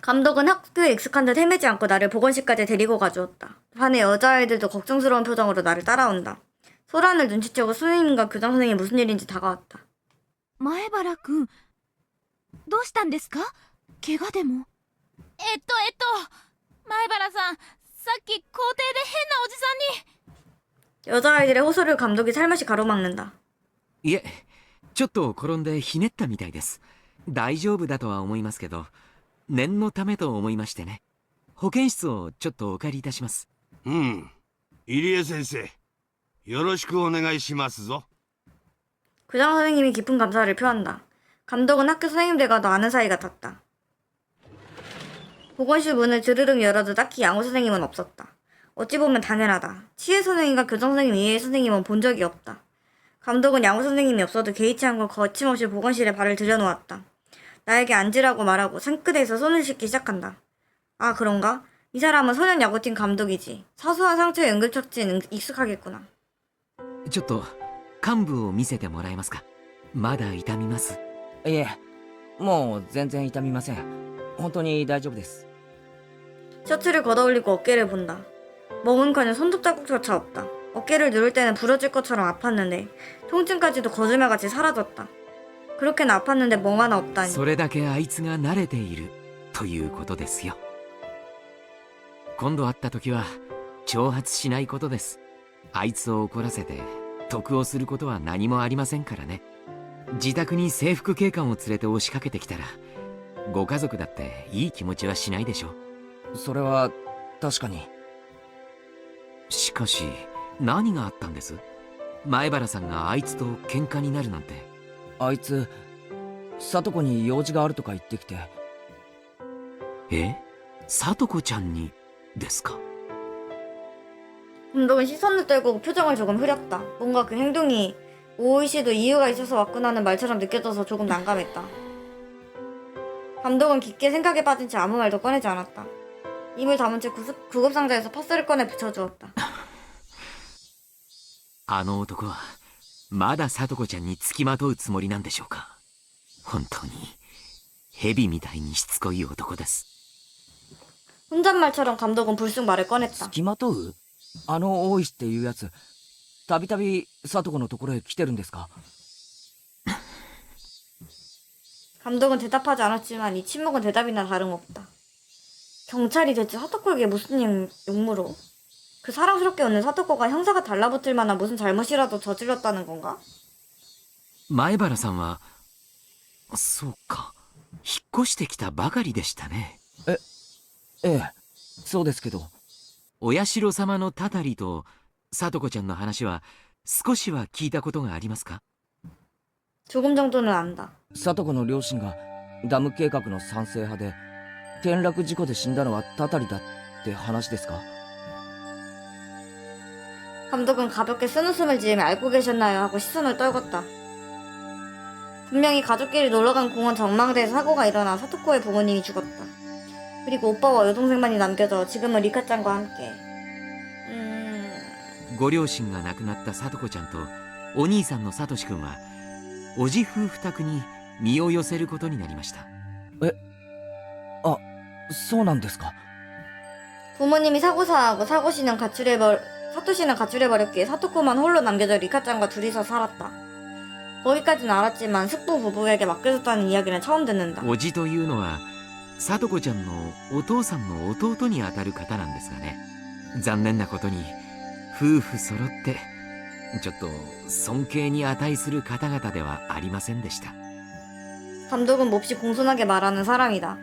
감독은 학교에 익숙한 듯 헤매지 않고 나를 보건실까지 데리고 가주었다. 반의 여자아이들도 걱정스러운 표정으로 나를 따라온다. 소란을 눈치채고 선생님과 교장 선생님이 무슨 일인지 다가왔다. 前原くんどうしたんですか？怪我でも。前原さん、さっき校庭で変なおじさんに。 여자아이들의 호소를 감독이 살며시 가로막는다. いえ、ちょっと転んでひねったみたいです。大丈夫だとは思いますけど、念のためと思いましてね。保健室をちょっとお借りいたします。入江先生、よろしくお願いしますぞ。 교장 선생님이 깊은 감사를 표한다. 감독은 학교 선생님들과도 아는 사이 같았다. 보건실 문을 드르륵 열어도 딱히 양호 선생님은 없었다. 어찌 보면 당연하다. 치혜 선생님과 교장 선생님 이외의 선생님은 본 적이 없다. 감독은 야구 선생님이 없어도 게이치 한건 거침없이 보건실에 발을 들여놓았다. 나에게 앉으라고 말하고 산끝에서 손을 씻기 시작한다. 아, 그런가? 이 사람은 소년 야구팀 감독이지. 사소한 상처에 응급처치는 익숙하겠구나. ちょっと患部を見せてもらえますか。まだ痛みます。いえ、もう全然痛みません。本当に大丈夫です。 셔츠를 걷어올리고 어깨를 본다. 먹은커녕 손톱 자국조차 없다. 어깨를 누를 때는 부러질 것처럼 아팠는데 통증까지도 거짓말같이 사라졌다. 그렇게는 아팠는데 멍 하나 없다니. それだけあいつが慣れているということですよ。今度会った時は挑発しないことです。あいつを怒らせて得をすることは何もありませんからね。自宅に制服警官を連れて押しかけてきたらご家族だっていい気持ちはしないでしょう。それは確かに。しかし何があったんです？前原さんがあいつと喧嘩になるなんて。あいつ聡子に用事があるとか言ってきて。え？聡子ちゃんにですか？ 감독은 시선을 떨고 표정을 조금 흐렸다. 뭔가 그 행동이 오이 씨도 이유가 있어서 왔구나는 말처럼 느껴져서 조금 난감했다. 감독은 깊게 생각에 빠진 채 아무 말도 꺼내지 않았다. 입을 다문 채 구급상자에서 파스를 꺼내 붙여주었다. あの男はまだ聡子ちゃんにつきまとうつもりなんでしょうか。本当に蛇みたいにしつこい男です。 혼잣말처럼 감독은 불쑥 말을 꺼냈다. 付きまとう？あの大石っていうやつ、たびたび聡子のところへ来てるんですか？ 감독은 대답하지 않았지만 이 침묵은 대답이나 다름없다. 경찰이 대체 사토코에게 무슨 용무로? 그 사랑스럽게 웃는 사토코가 형사가 달라붙을 만한 무슨 잘못이라도 저질렀다는 건가? 前原さんはそうか、引っ越してきたばかりでしたね。ええ、そうですけど。お社様のたたりと聡子ちゃんの話は少しは聞いたことがありますか？ 조금 정도는 안다. 聡子の両親がダム計画の賛成派で転落事故で死んだのはたたりだって話ですか？ 감독은 가볍게 쓴웃음을 지으며 알고 계셨나요? 하고 시선을 떨궜다. 분명히 가족끼리 놀러간 공원 전망대에서 사고가 일어나 사토코의 부모님이 죽었다. 그리고 오빠와 여동생만이 남겨져 지금은 리카짱과 함께. ご両親が亡くなった聡子ちゃんとお兄さんの聡くんはおじ夫婦宅に身を寄せることになりました。あ、そうなんですか。 부모님이 사고사하고 사토씨는 가출해버렸기에 사토코만 홀로 남겨져 리카짱과 둘이서 살았다. 거기까지는 알았지만 숙부 부부에게 맡겨졌다는 이야기는 처음 듣는다. おじというのは聡子ちゃんのお父さんの弟にあたる方なんですがね。残念なことに夫婦揃ってちょっと尊敬に値する方々ではありませんでした。 감독은 몹시 공손하게 말하는 사람이다.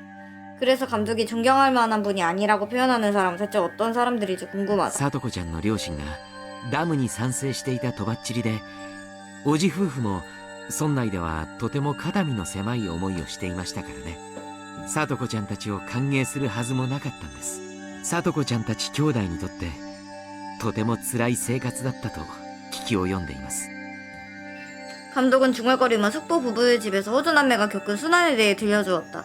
그래서 감독이 존경할 만한 분이 아니라고 표현하는 사람은 대체 어떤 사람들일지 궁금하다. 聡子ちゃんの両親がダムに賛成していたとばっちりで、おじ夫婦も村内ではとても肩身の狭い思いをしていましたからね。聡子ちゃんたちを歓迎するはずもなかったんです。聡子ちゃんたち兄弟にとってとても辛い生活だったと聞き及んでいます。 감독은 중얼거리며 숙부 부부의 집에서 호주 남매가 겪은 순환에 대해 들려주었다.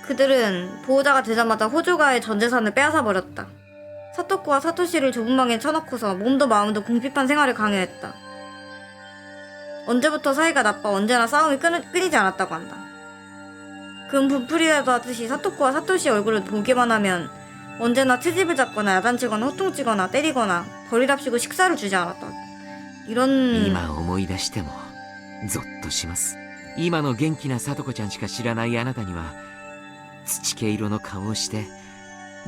그들은 보호자가 되자마자 호주가의 전 재산을 빼앗아 버렸다. 사토코와 사토시를 좁은 방에 쳐넣고서 몸도 마음도 궁핍한 생활을 강요했다. 언제부터 사이가 나빠 언제나 싸움이 끊이지 않았다고 한다. 금 분풀이라도 하듯이 사토코와 사토시 얼굴을 보기만 하면 언제나 트집을 잡거나 야단치거나 호통치거나 때리거나 버리랍시고 식사를 주지 않았다. 이런... 今思い出してもゾッとします。今の元気な聡子ちゃんしか知らないあなたには土毛色の顔をして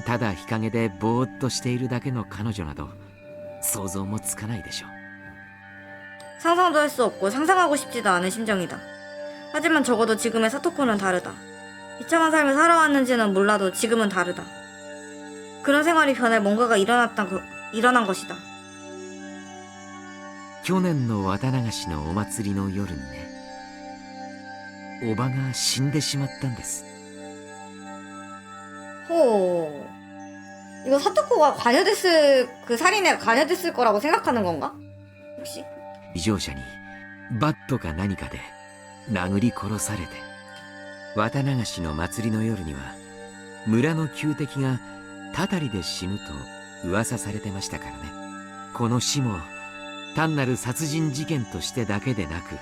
ただ日陰でぼーっとしているだけの彼女など想像もつかないでしょう。 상상도 할 수 없고 상상하고 싶지도 않은 심정이다. 하지만 적어도 지금의 사토코는 다르다. 비참한 삶을 살아왔는지는 몰라도 지금은 다르다. 그런 생활이 변할 뭔가가 일어난 것이다. 去年の綿流しのお祭りの夜にね、おばが死んでしまったんです。 호... 이거 사토코가 살인에 관여됐을 거라고 생각하는 건가? 혹시? 乗者にバットか何かで殴り殺されて、綿流しの祭りの夜には村の旧敵がたたりで死ぬと噂されてましたからね。この死も単なる殺人事件としてだけでなく、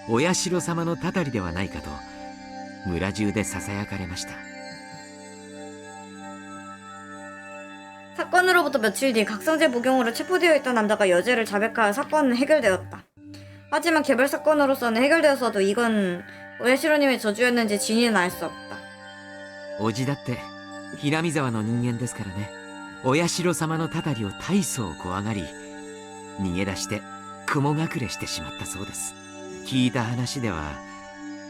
お社様のたたりではないかと村中でささやかれました。 사건으로부터 며칠 뒤 각성제 복용으로 체포되어 있던 남자가 여자를 자백하여 사건은 해결되었다. 하지만 개별 사건으로서는 해결되었어도 이건 오야시로님의 저주였는지 진위는 알 수 없다. 叔父だってひなみ沢の人間ですからね。お社様のたたりを大層怖がり、逃げ出して雲隠れしてしまったそうです。聞いた話では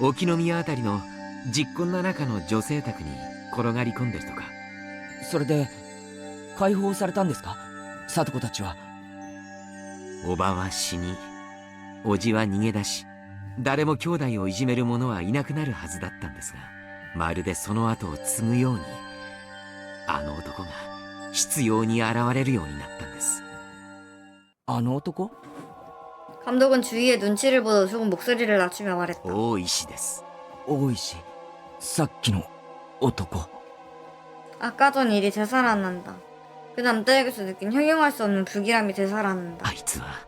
沖宮あたりの実婚の中の女性宅に転がり込んでるとか。それで解放されたんですか、里子たちは。おばは死に、叔父は逃げ出し、誰も兄弟をいじめる者はいなくなるはずだったんですが、まるでその後を継ぐようにあの男が執拗に現れるようになったんです。あの男？ 감독은 주위의 눈치를 보다 조금 목소리를 낮추며 말했다. 大石です。大石、さっきの男。 아까 전 일이 되살아난다. 그 남자에게서 느낀 형용할 수 없는 불길함이 되살아난다. あいつは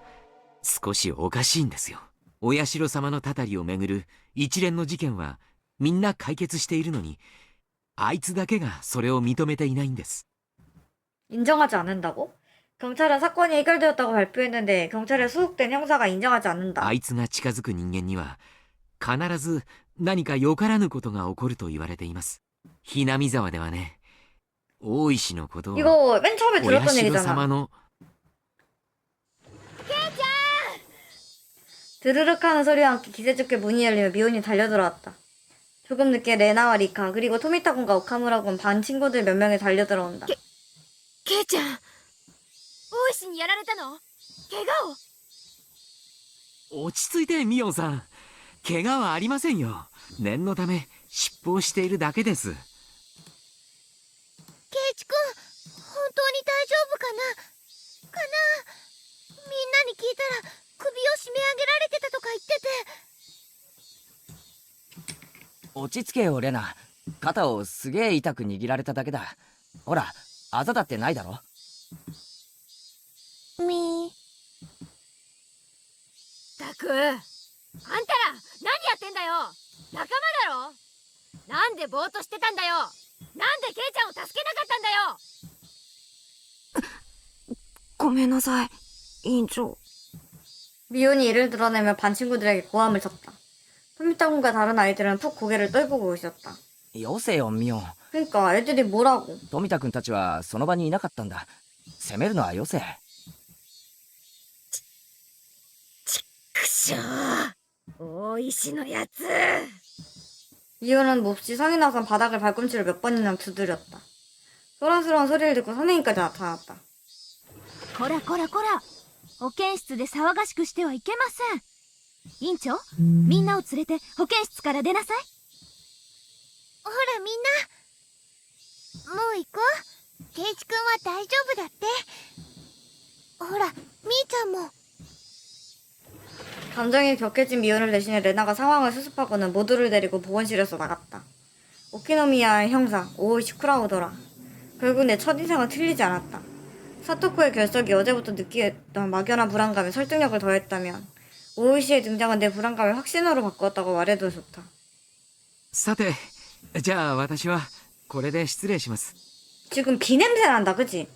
少しおかしいんですよ。お社様のたたりをめぐる一連の事件はみんな解決しているのに、あいつだけがそれを認めていないんです。 인정하지 않는다고? 경찰은 사건이 해결되었다고 발표했는데 경찰에 소속된 형사가 인정하지 않는다. あいつが近づく人間には必ず何かよからぬことが起こると言われています。ひなみ沢ではね、大石のことを 이거 맨 처음에 お 들었던 社 얘기잖아. 様の 드르륵 하는 소리와 함께 기세 좋게 문이 열리며 미혼이 달려들어왔다. 조금 늦게 레나와 리카 그리고 토미타군과 오카무라군 반 친구들 몇 명이 달려들어온다. ケイちゃん、大石にやられたの？怪我を？落ち着いてミオンさん、怪我はありませんよ。念のため疾走しているだけです。ケイチくん、本当に大丈夫かなみんなに聞いたら首を絞め上げられてたとか言ってて。落ち着けよレナ。肩をすげえ痛く握られただけだ。ほら、あざだってないだろ。たく、あんたら何やってんだよ。仲間だろ。なんでぼーっとしてたんだよ。なんでケイちゃんを助けなかったんだよ。ごめんなさい、委員長。 미혼이 이를 드러내며 반 친구들에게 고함을 쳤다. 토미타군과 다른 아이들은 푹 고개를 떨구고 있었다. よせよミオン。 그러니까 애들이 뭐라고? 富田君たちはその場にいなかったんだ。責めるのはよせ。くしょう、大石のやつ。 미혼은 몹시 성이 나서 바닥을 발꿈치로 몇 번이나 두드렸다. 소란스러운 소리를 듣고 선생님까지 나타났다. こらこらこら、保健室で騒がしくしてはいけません。院長、みんなを連れて保健室から出なさい。ほらみんな、もう行こう。ケイチくんは大丈夫だって。ほら、みーちゃんも。 감정이 격해진 미혼을 대신해 레나가 상황을 수습하고는 모두를 데리고 보건실에서 나갔다. 오키노미야의 형사 오이시 쿠라우더라. 결국 내 첫인상은 틀리지 않았다. 사토코의 결석이 어제부터 느끼했던 막연한 불안감에 설득력을 더했다면 오이시의 등장은 내 불안감을 확신으로 바꾸었다고 말해도 좋다. さて、じゃあ私はこれで失礼します。 지금 비 냄새 난다, 그치?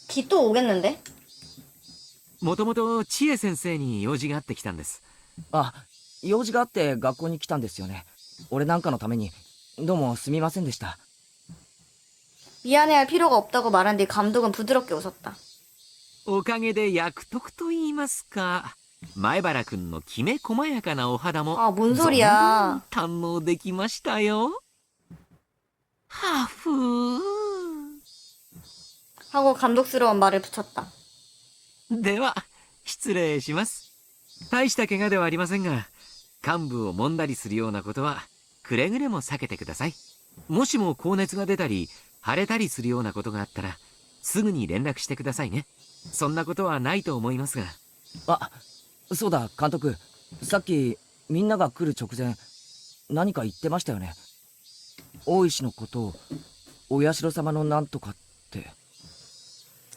비 또 오겠는데? もともと千恵先生に用事があってきたんです。あ、用事があって学校に来たんですよね。俺なんかのためにどうもすみませんでした。 미안해할 필요가 없다고 말한 뒤 감독은 부드럽게 웃었다. おかげで役得と言いますか、前原くんのきめ細やかなお肌も 아, 뭔 소리야. 堪能できましたよ。ハフー 하고 감독스러운 말을 붙였다. では失礼します。大した怪我ではありませんが、患部を揉んだりするようなことはくれぐれも避けてください。もしも高熱が出たり腫れたりするようなことがあったらすぐに連絡してくださいね。そんなことはないと思いますが。あ、そうだ、監督。さっき、みんなが来る直前、何か言ってましたよね。大石のことを、お社様のなんとかって。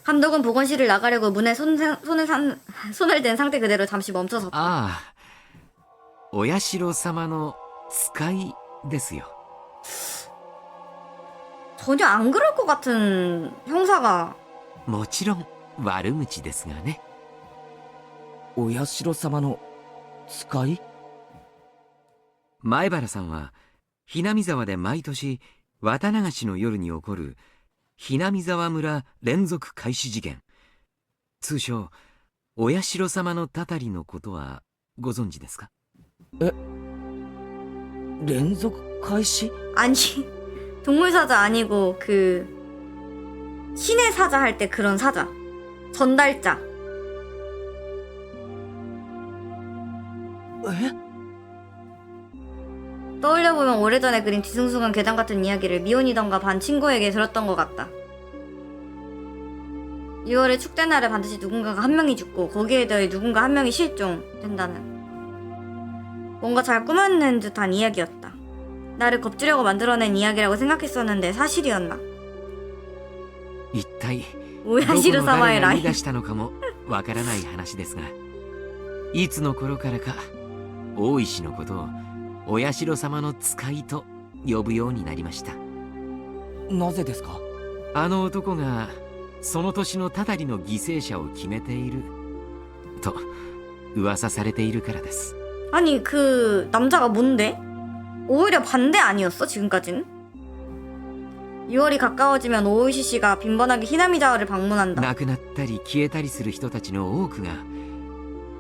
감독은 보건실을 나가려고 문에 손을 댄 상태 그대로 잠시 멈춰섰다. ああ、お社様の使いですよ。 전혀 안 그럴 것 같은 형사가. もちろん悪口ですがね。お社様の使い？前原さんはひなみ沢で毎年綿流しの夜に起こるひなみ沢村連続開始事件、通称お社様のたたりのことはご存知ですか？連続開始？ 아니, 동물사자 아니고 그 신의 사자 할 때 그런 사자. 전달자. え？ 떠올려보면 오래전에 그린 뒤숭숭한 괴담 같은 이야기를 미혼이던가 반 친구에게 들었던 것 같다. 6월의 축제 날에 반드시 누군가가 한 명이 죽고 거기에 더해 누군가 한 명이 실종된다는 뭔가 잘 꾸며낸 듯한 이야기였다. 나를 겁주려고 만들어낸 이야기라고 생각했었는데 사실이었나? 一体どこ 오야시로 の誰 사마의 が言い 라인. 出したのかもわからない話ですが、いつの頃からか大石のことをお社様の使いと呼ぶようになりました。なぜですか？あの男がその年のたたりの犠牲者を決めていると噂されているからです。 아니 그 남자가 뭔데? 오히려 반대 아니었어 지금까지는? 6월이 가까워지면 오이시 씨가 빈번하게 히나미자와를 방문한다. 亡くなったり消えたりする人たちの多くが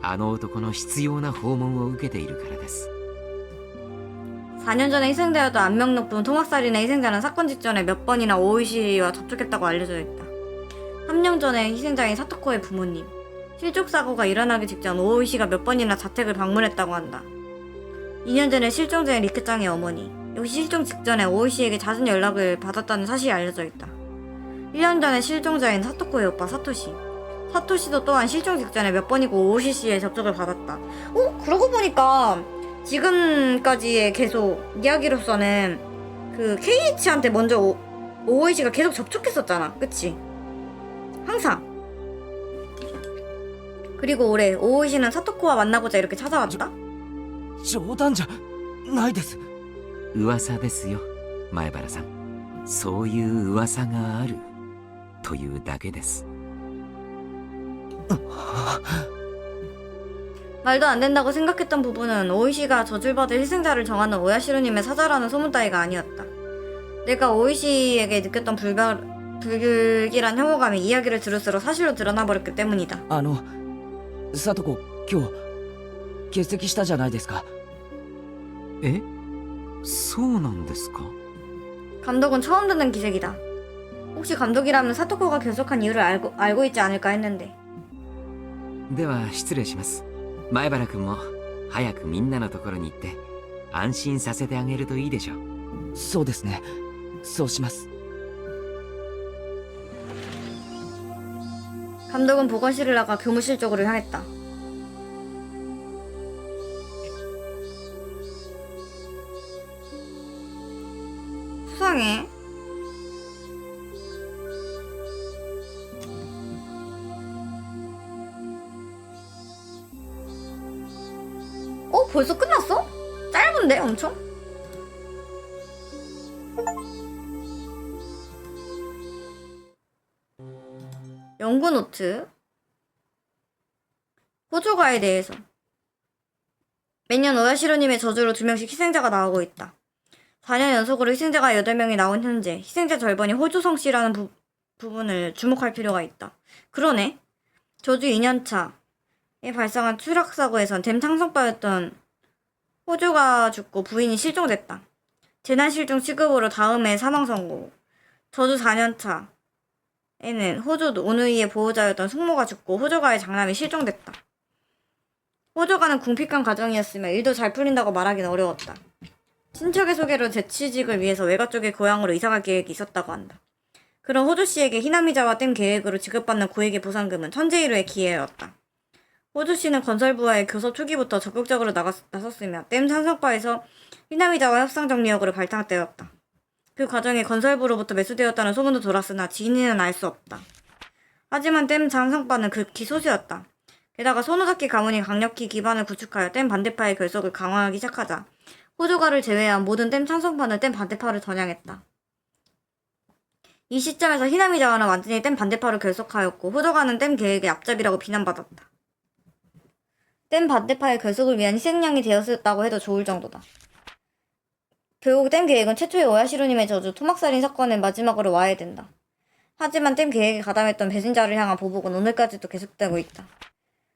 あの男の執拗な訪問を受けているからです。 4년 전에 희생자였던 안명록분 토막살인의 희생자는 사건 직전에 몇 번이나 오이시와 접촉했다고 알려져 있다. 3년 전에 희생자인 사토코의 부모님. 실족사고가 일어나기 직전 오이시가 몇 번이나 자택을 방문했다고 한다. 2년 전에 실종된 리크짱의 어머니. 역시 실종 직전에 오이시에게 잦은 연락을 받았다는 사실이 알려져 있다. 1년 전에 실종자인 사토코의 오빠 사토시. 사토시도 또한 실종 직전에 몇 번이고 오이시 씨의 접촉을 받았다. 그러고 보니까 지금까지의 계속 이야기로서는 그 KH한테 먼저 오이시가 계속 접촉했었잖아. 그치? 항상. 그리고 올해 오이시는 사토코와 만나고자 이렇게 찾아왔다? 冗談じゃないです。噂ですよ、前原さん。そういう噂があるというだけです。 말도 안 된다고 생각했던 부분은 오이시가 저주받을 희생자를 정하는 오야시로님의 사자라는 소문 따위가 아니었다. 내가 오이시에게 느꼈던 불길한 혐오감이 이야기를 들을수록 사실로 드러나버렸기 때문이다. サトコ今日欠席したじゃないですか。え？そうなんですか？ 감독은 처음 듣는 기색이다. 혹시 감독이라면 사토코가 결석한 이유를 알고 있지 않을까 했는데. では失礼します。前原君も早くみんなのところに行って安心させてあげるといいでしょう。そうですね。そうします。 감독은 보건실을 나가 교무실 쪽으로 향했다. 수상해. 벌써 끝났어? 짧은데 엄청? 연구 노트. 호조가에 대해서. 매년 오야시로님의 저주로 2명씩 희생자가 나오고 있다. 4년 연속으로 희생자가 8명이 나온 현재 희생자 절반이 호조성 씨라는 부분을 주목할 필요가 있다. 그러네. 저주 2년차에 발생한 추락사고에선 댐 창성바였던 호조가 죽고 부인이 실종됐다. 재난실종 취급으로 다음해 사망선고. 저주 4년차에는 호조 오누이의 보호자였던 숙모가 죽고 호조가의 장남이 실종됐다. 호조가는 궁핍한 가정이었으며 일도 잘 풀린다고 말하기는 어려웠다. 친척의 소개로 재취직을 위해서 외가 쪽의 고향으로 이사갈 계획이 있었다고 한다. 그런 호조 씨에게 히나미자와 댐 계획으로 지급받는 고액의 보상금은 천재이루의 기회였다. 호주시는 건설부와의 교섭 초기부터 적극적으로 나섰으며 댐 산성과에서 히나미자와 협상 정리 여부를 발탁되었다. 그 과정에 건설부로부터 매수되었다는 소문도 돌았으나 진위는 알 수 없다. 하지만 댐 산성과는 극히 소수였다. 게다가 소노자키 가문이 강력히 기반을 구축하여 댐 반대파의 결속을 강화하기 시작하자 호조가를 제외한 모든 댐 찬성파는 댐 반대파를 전향했다. 이 시점에서 히나미자와는 완전히 댐 반대파를 결속하였고 호조가는 댐 계획의 앞잡이라고 비난받았다. 댐 반대파의 결속을 위한 희생양이 되었다고 해도 좋을 정도다. 결국 댐 계획은 최초의 오야시로님의 저주 토막살인 사건의 마지막으로 와야 된다. 하지만 댐 계획에 가담했던 배신자를 향한 보복은 오늘까지도 계속되고 있다.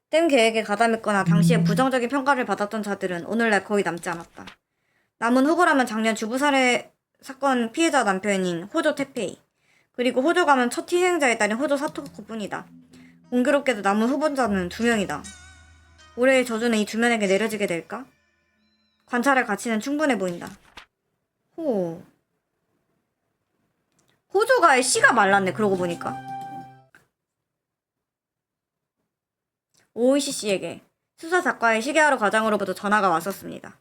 댐 계획에 가담했거나 당시에 부정적인 평가를 받았던 자들은 오늘날 거의 남지 않았다. 남은 후보라면 작년 주부살해 사건 피해자 남편인 호조 태페이, 그리고 호조 가문 첫 희생자에 따른 호조 사토코뿐이다. 공교롭게도 남은 후보자는 2명이다. 올해의 저주는 이 2명에게 내려지게 될까? 관찰할 가치는 충분해 보인다. 호조가의 씨가 말랐네, 그러고 보니까. 오이시 씨에게 수사 작가의 시계하러 과장으로부터 전화가 왔었습니다.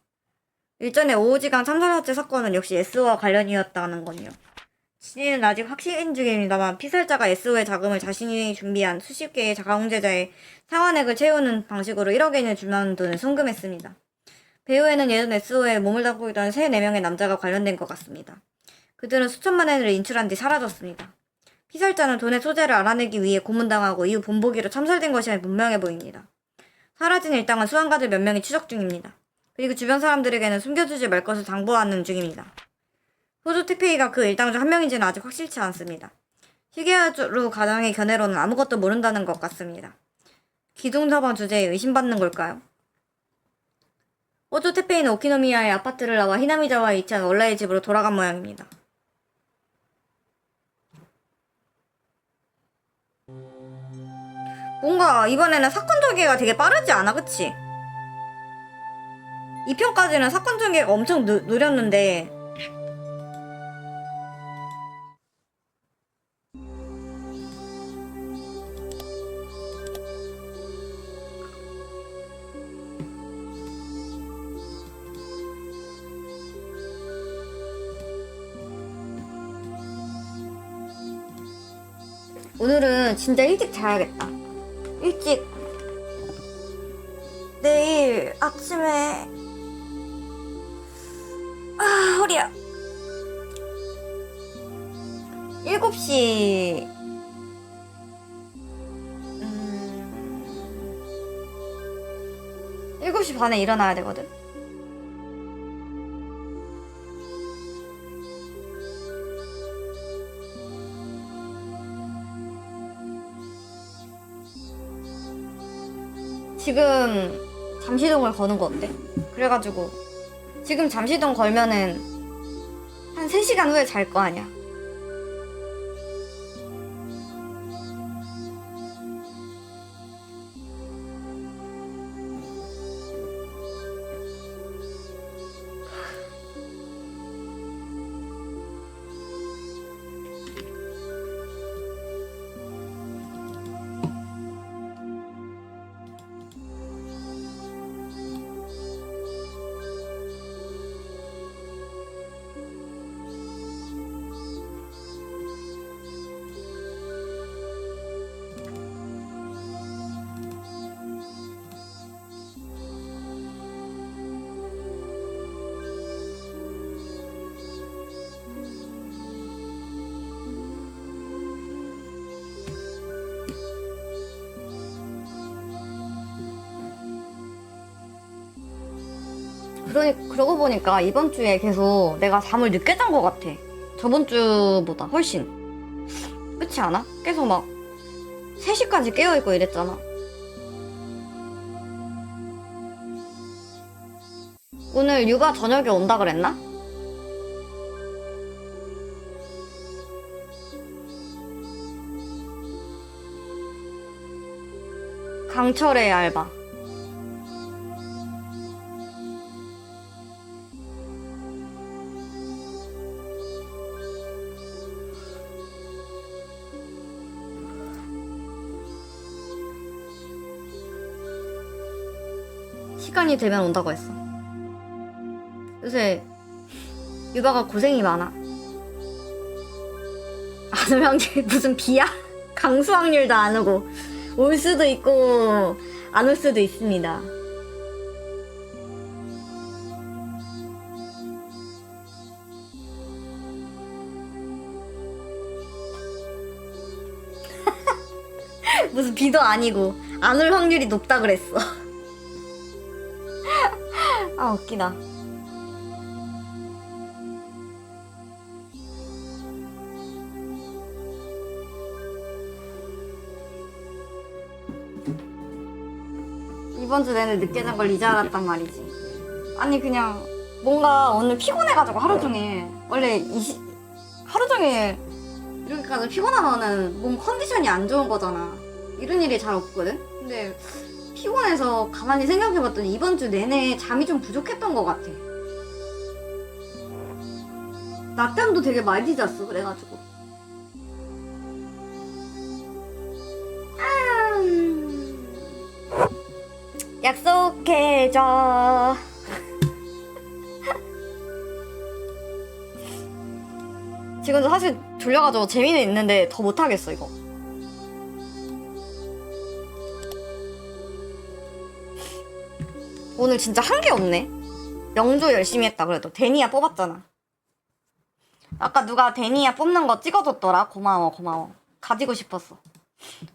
일전에 오우지강 참살 사체 사건은 역시 SO와 관련이었다는 건요. 진위는 아직 확신 중입니다만 피살자가 SO의 자금을 자신이 준비한 수십 개의 가공제자의 상환액을 채우는 방식으로 1억 엔을 주는 돈을 송금했습니다. 배우에는 예전 SO에 몸을 담고 있던 3-4명의 남자가 관련된 것 같습니다. 그들은 수천만 엔을 인출한 뒤 사라졌습니다. 피살자는 돈의 소재를 알아내기 위해 고문당하고 이후 본보기로 참살된 것이 분명해 보입니다. 사라진 일당은 수환가들 몇 명이 추적 중입니다. 그리고 주변 사람들에게는 숨겨주지 말 것을 당부하는 중입니다. 호조 태페이가 그 일당 중 한 명인지는 아직 확실치 않습니다. 시게하루 가장의 견해로는 아무것도 모른다는 것 같습니다. 기둥서방 주제에 의심받는 걸까요? 호조 태페이는 오키노미야의 아파트를 나와 히나미자와 이치한 원래의 집으로 돌아간 모양입니다. 뭔가 이번에는 사건 전개가 되게 빠르지 않아, 그치? 2편까지는 사건 전개가 엄청 느렸는데 오늘은 진짜 일찍 자야겠다. 일찍 내일 아침에 허리야 7시 7시 반에 일어나야 되거든. 지금 잠시동을 거는 거 어때? 그래가지고 지금 잠시동 걸면은 한 3시간 후에 잘 거 아니야. 그러고 보니까 이번 주에 계속 내가 잠을 늦게 잔 것 같아. 저번 주보다 훨씬. 그렇지 않아? 계속 막 3시까지 깨어있고 이랬잖아. 오늘 유가 저녁에 온다 그랬나? 강철의 알바. 시간이 되면 온다고 했어. 요새 유바가 고생이 많아. 아는 확률 무슨 비야? 강수 확률도 안 오고 올 수도 있고 안 올 수도 있습니다. 무슨 비도 아니고 안 올 확률이 높다 그랬어. 아 웃기다. 이번 주 내내 늦게 잔 걸 이제 알았단 말이지. 아니 그냥 뭔가 오늘 피곤해가지고 하루 종일 원래 하루 종일 이렇게까지 피곤하면은 몸 컨디션이 안 좋은 거잖아. 이런 일이 잘 없거든. 근데 피곤해서 가만히 생각해봤더니 이번 주 내내 잠이 좀 부족했던 것 같아. 낮잠도 되게 많이 잤어. 그래가지고 약속해줘. 지금도 사실 졸려가지고 재미는 있는데 더 못하겠어 이거. 오늘 진짜 한 게 없네. 명조 열심히 했다. 그래도 데니아 뽑았잖아. 아까 누가 데니아 뽑는 거 찍어줬더라. 고마워 고마워. 가지고 싶었어.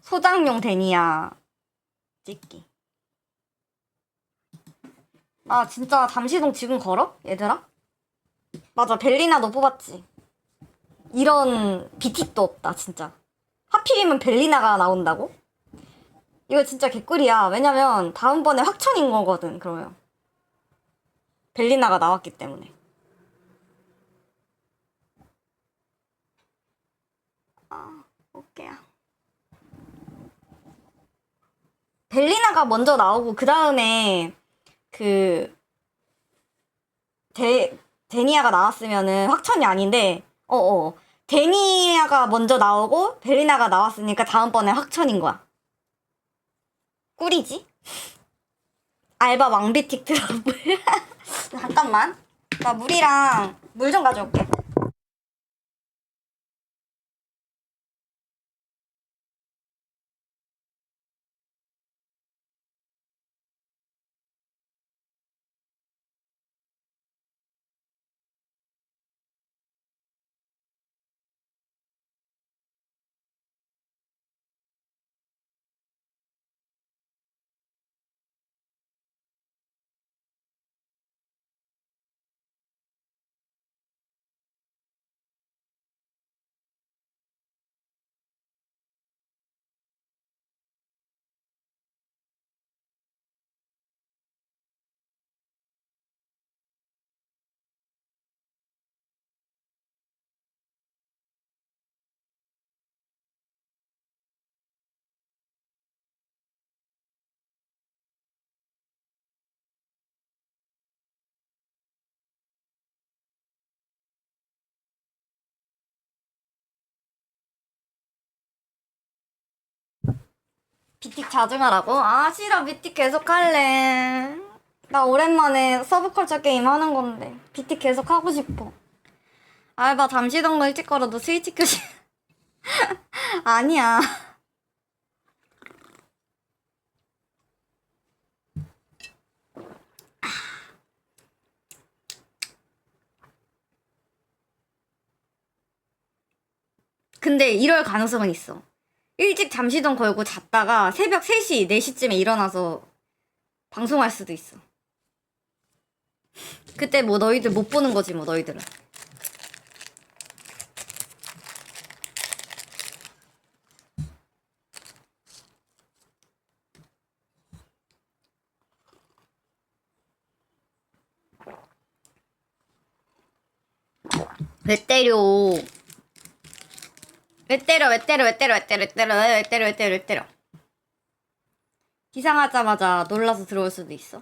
소장용 데니아 찍기. 아 진짜 잠시동 지금 걸어? 얘들아? 맞아 벨리나도 뽑았지. 이런 비틱도 없다 진짜. 하필이면 벨리나가 나온다고? 이거 진짜 개꿀이야. 왜냐면 다음번에 확천인 거거든. 그러면 벨리나가 나왔기 때문에. 아 오케야. 벨리나가 먼저 나오고 그 다음에 데니아가 나왔으면은 확천이 아닌데 데니아가 먼저 나오고 벨리나가 나왔으니까 다음번에 확천인 거야. 꿀이지? 알바 왕비틱 트러블. 잠깐만 나 물이랑 물 좀 가져올게. 비틱 자중하라고? 아 싫어. 비틱 계속 할래. 나 오랜만에 서브컬처 게임 하는 건데 비틱 계속 하고 싶어. 알바 잠시 동거 일찍 걸어도 스위치 켜지. 아니야. 근데 이럴 가능성은 있어. 일찍 잠시동 걸고 잤다가 새벽 3시, 4시쯤에 일어나서 방송할 수도 있어. 그때 뭐 너희들 못 보는 거지 뭐 너희들은. 왜 때려? 왜 때려? 기상하자마자 놀라서 들어올 수도 있어.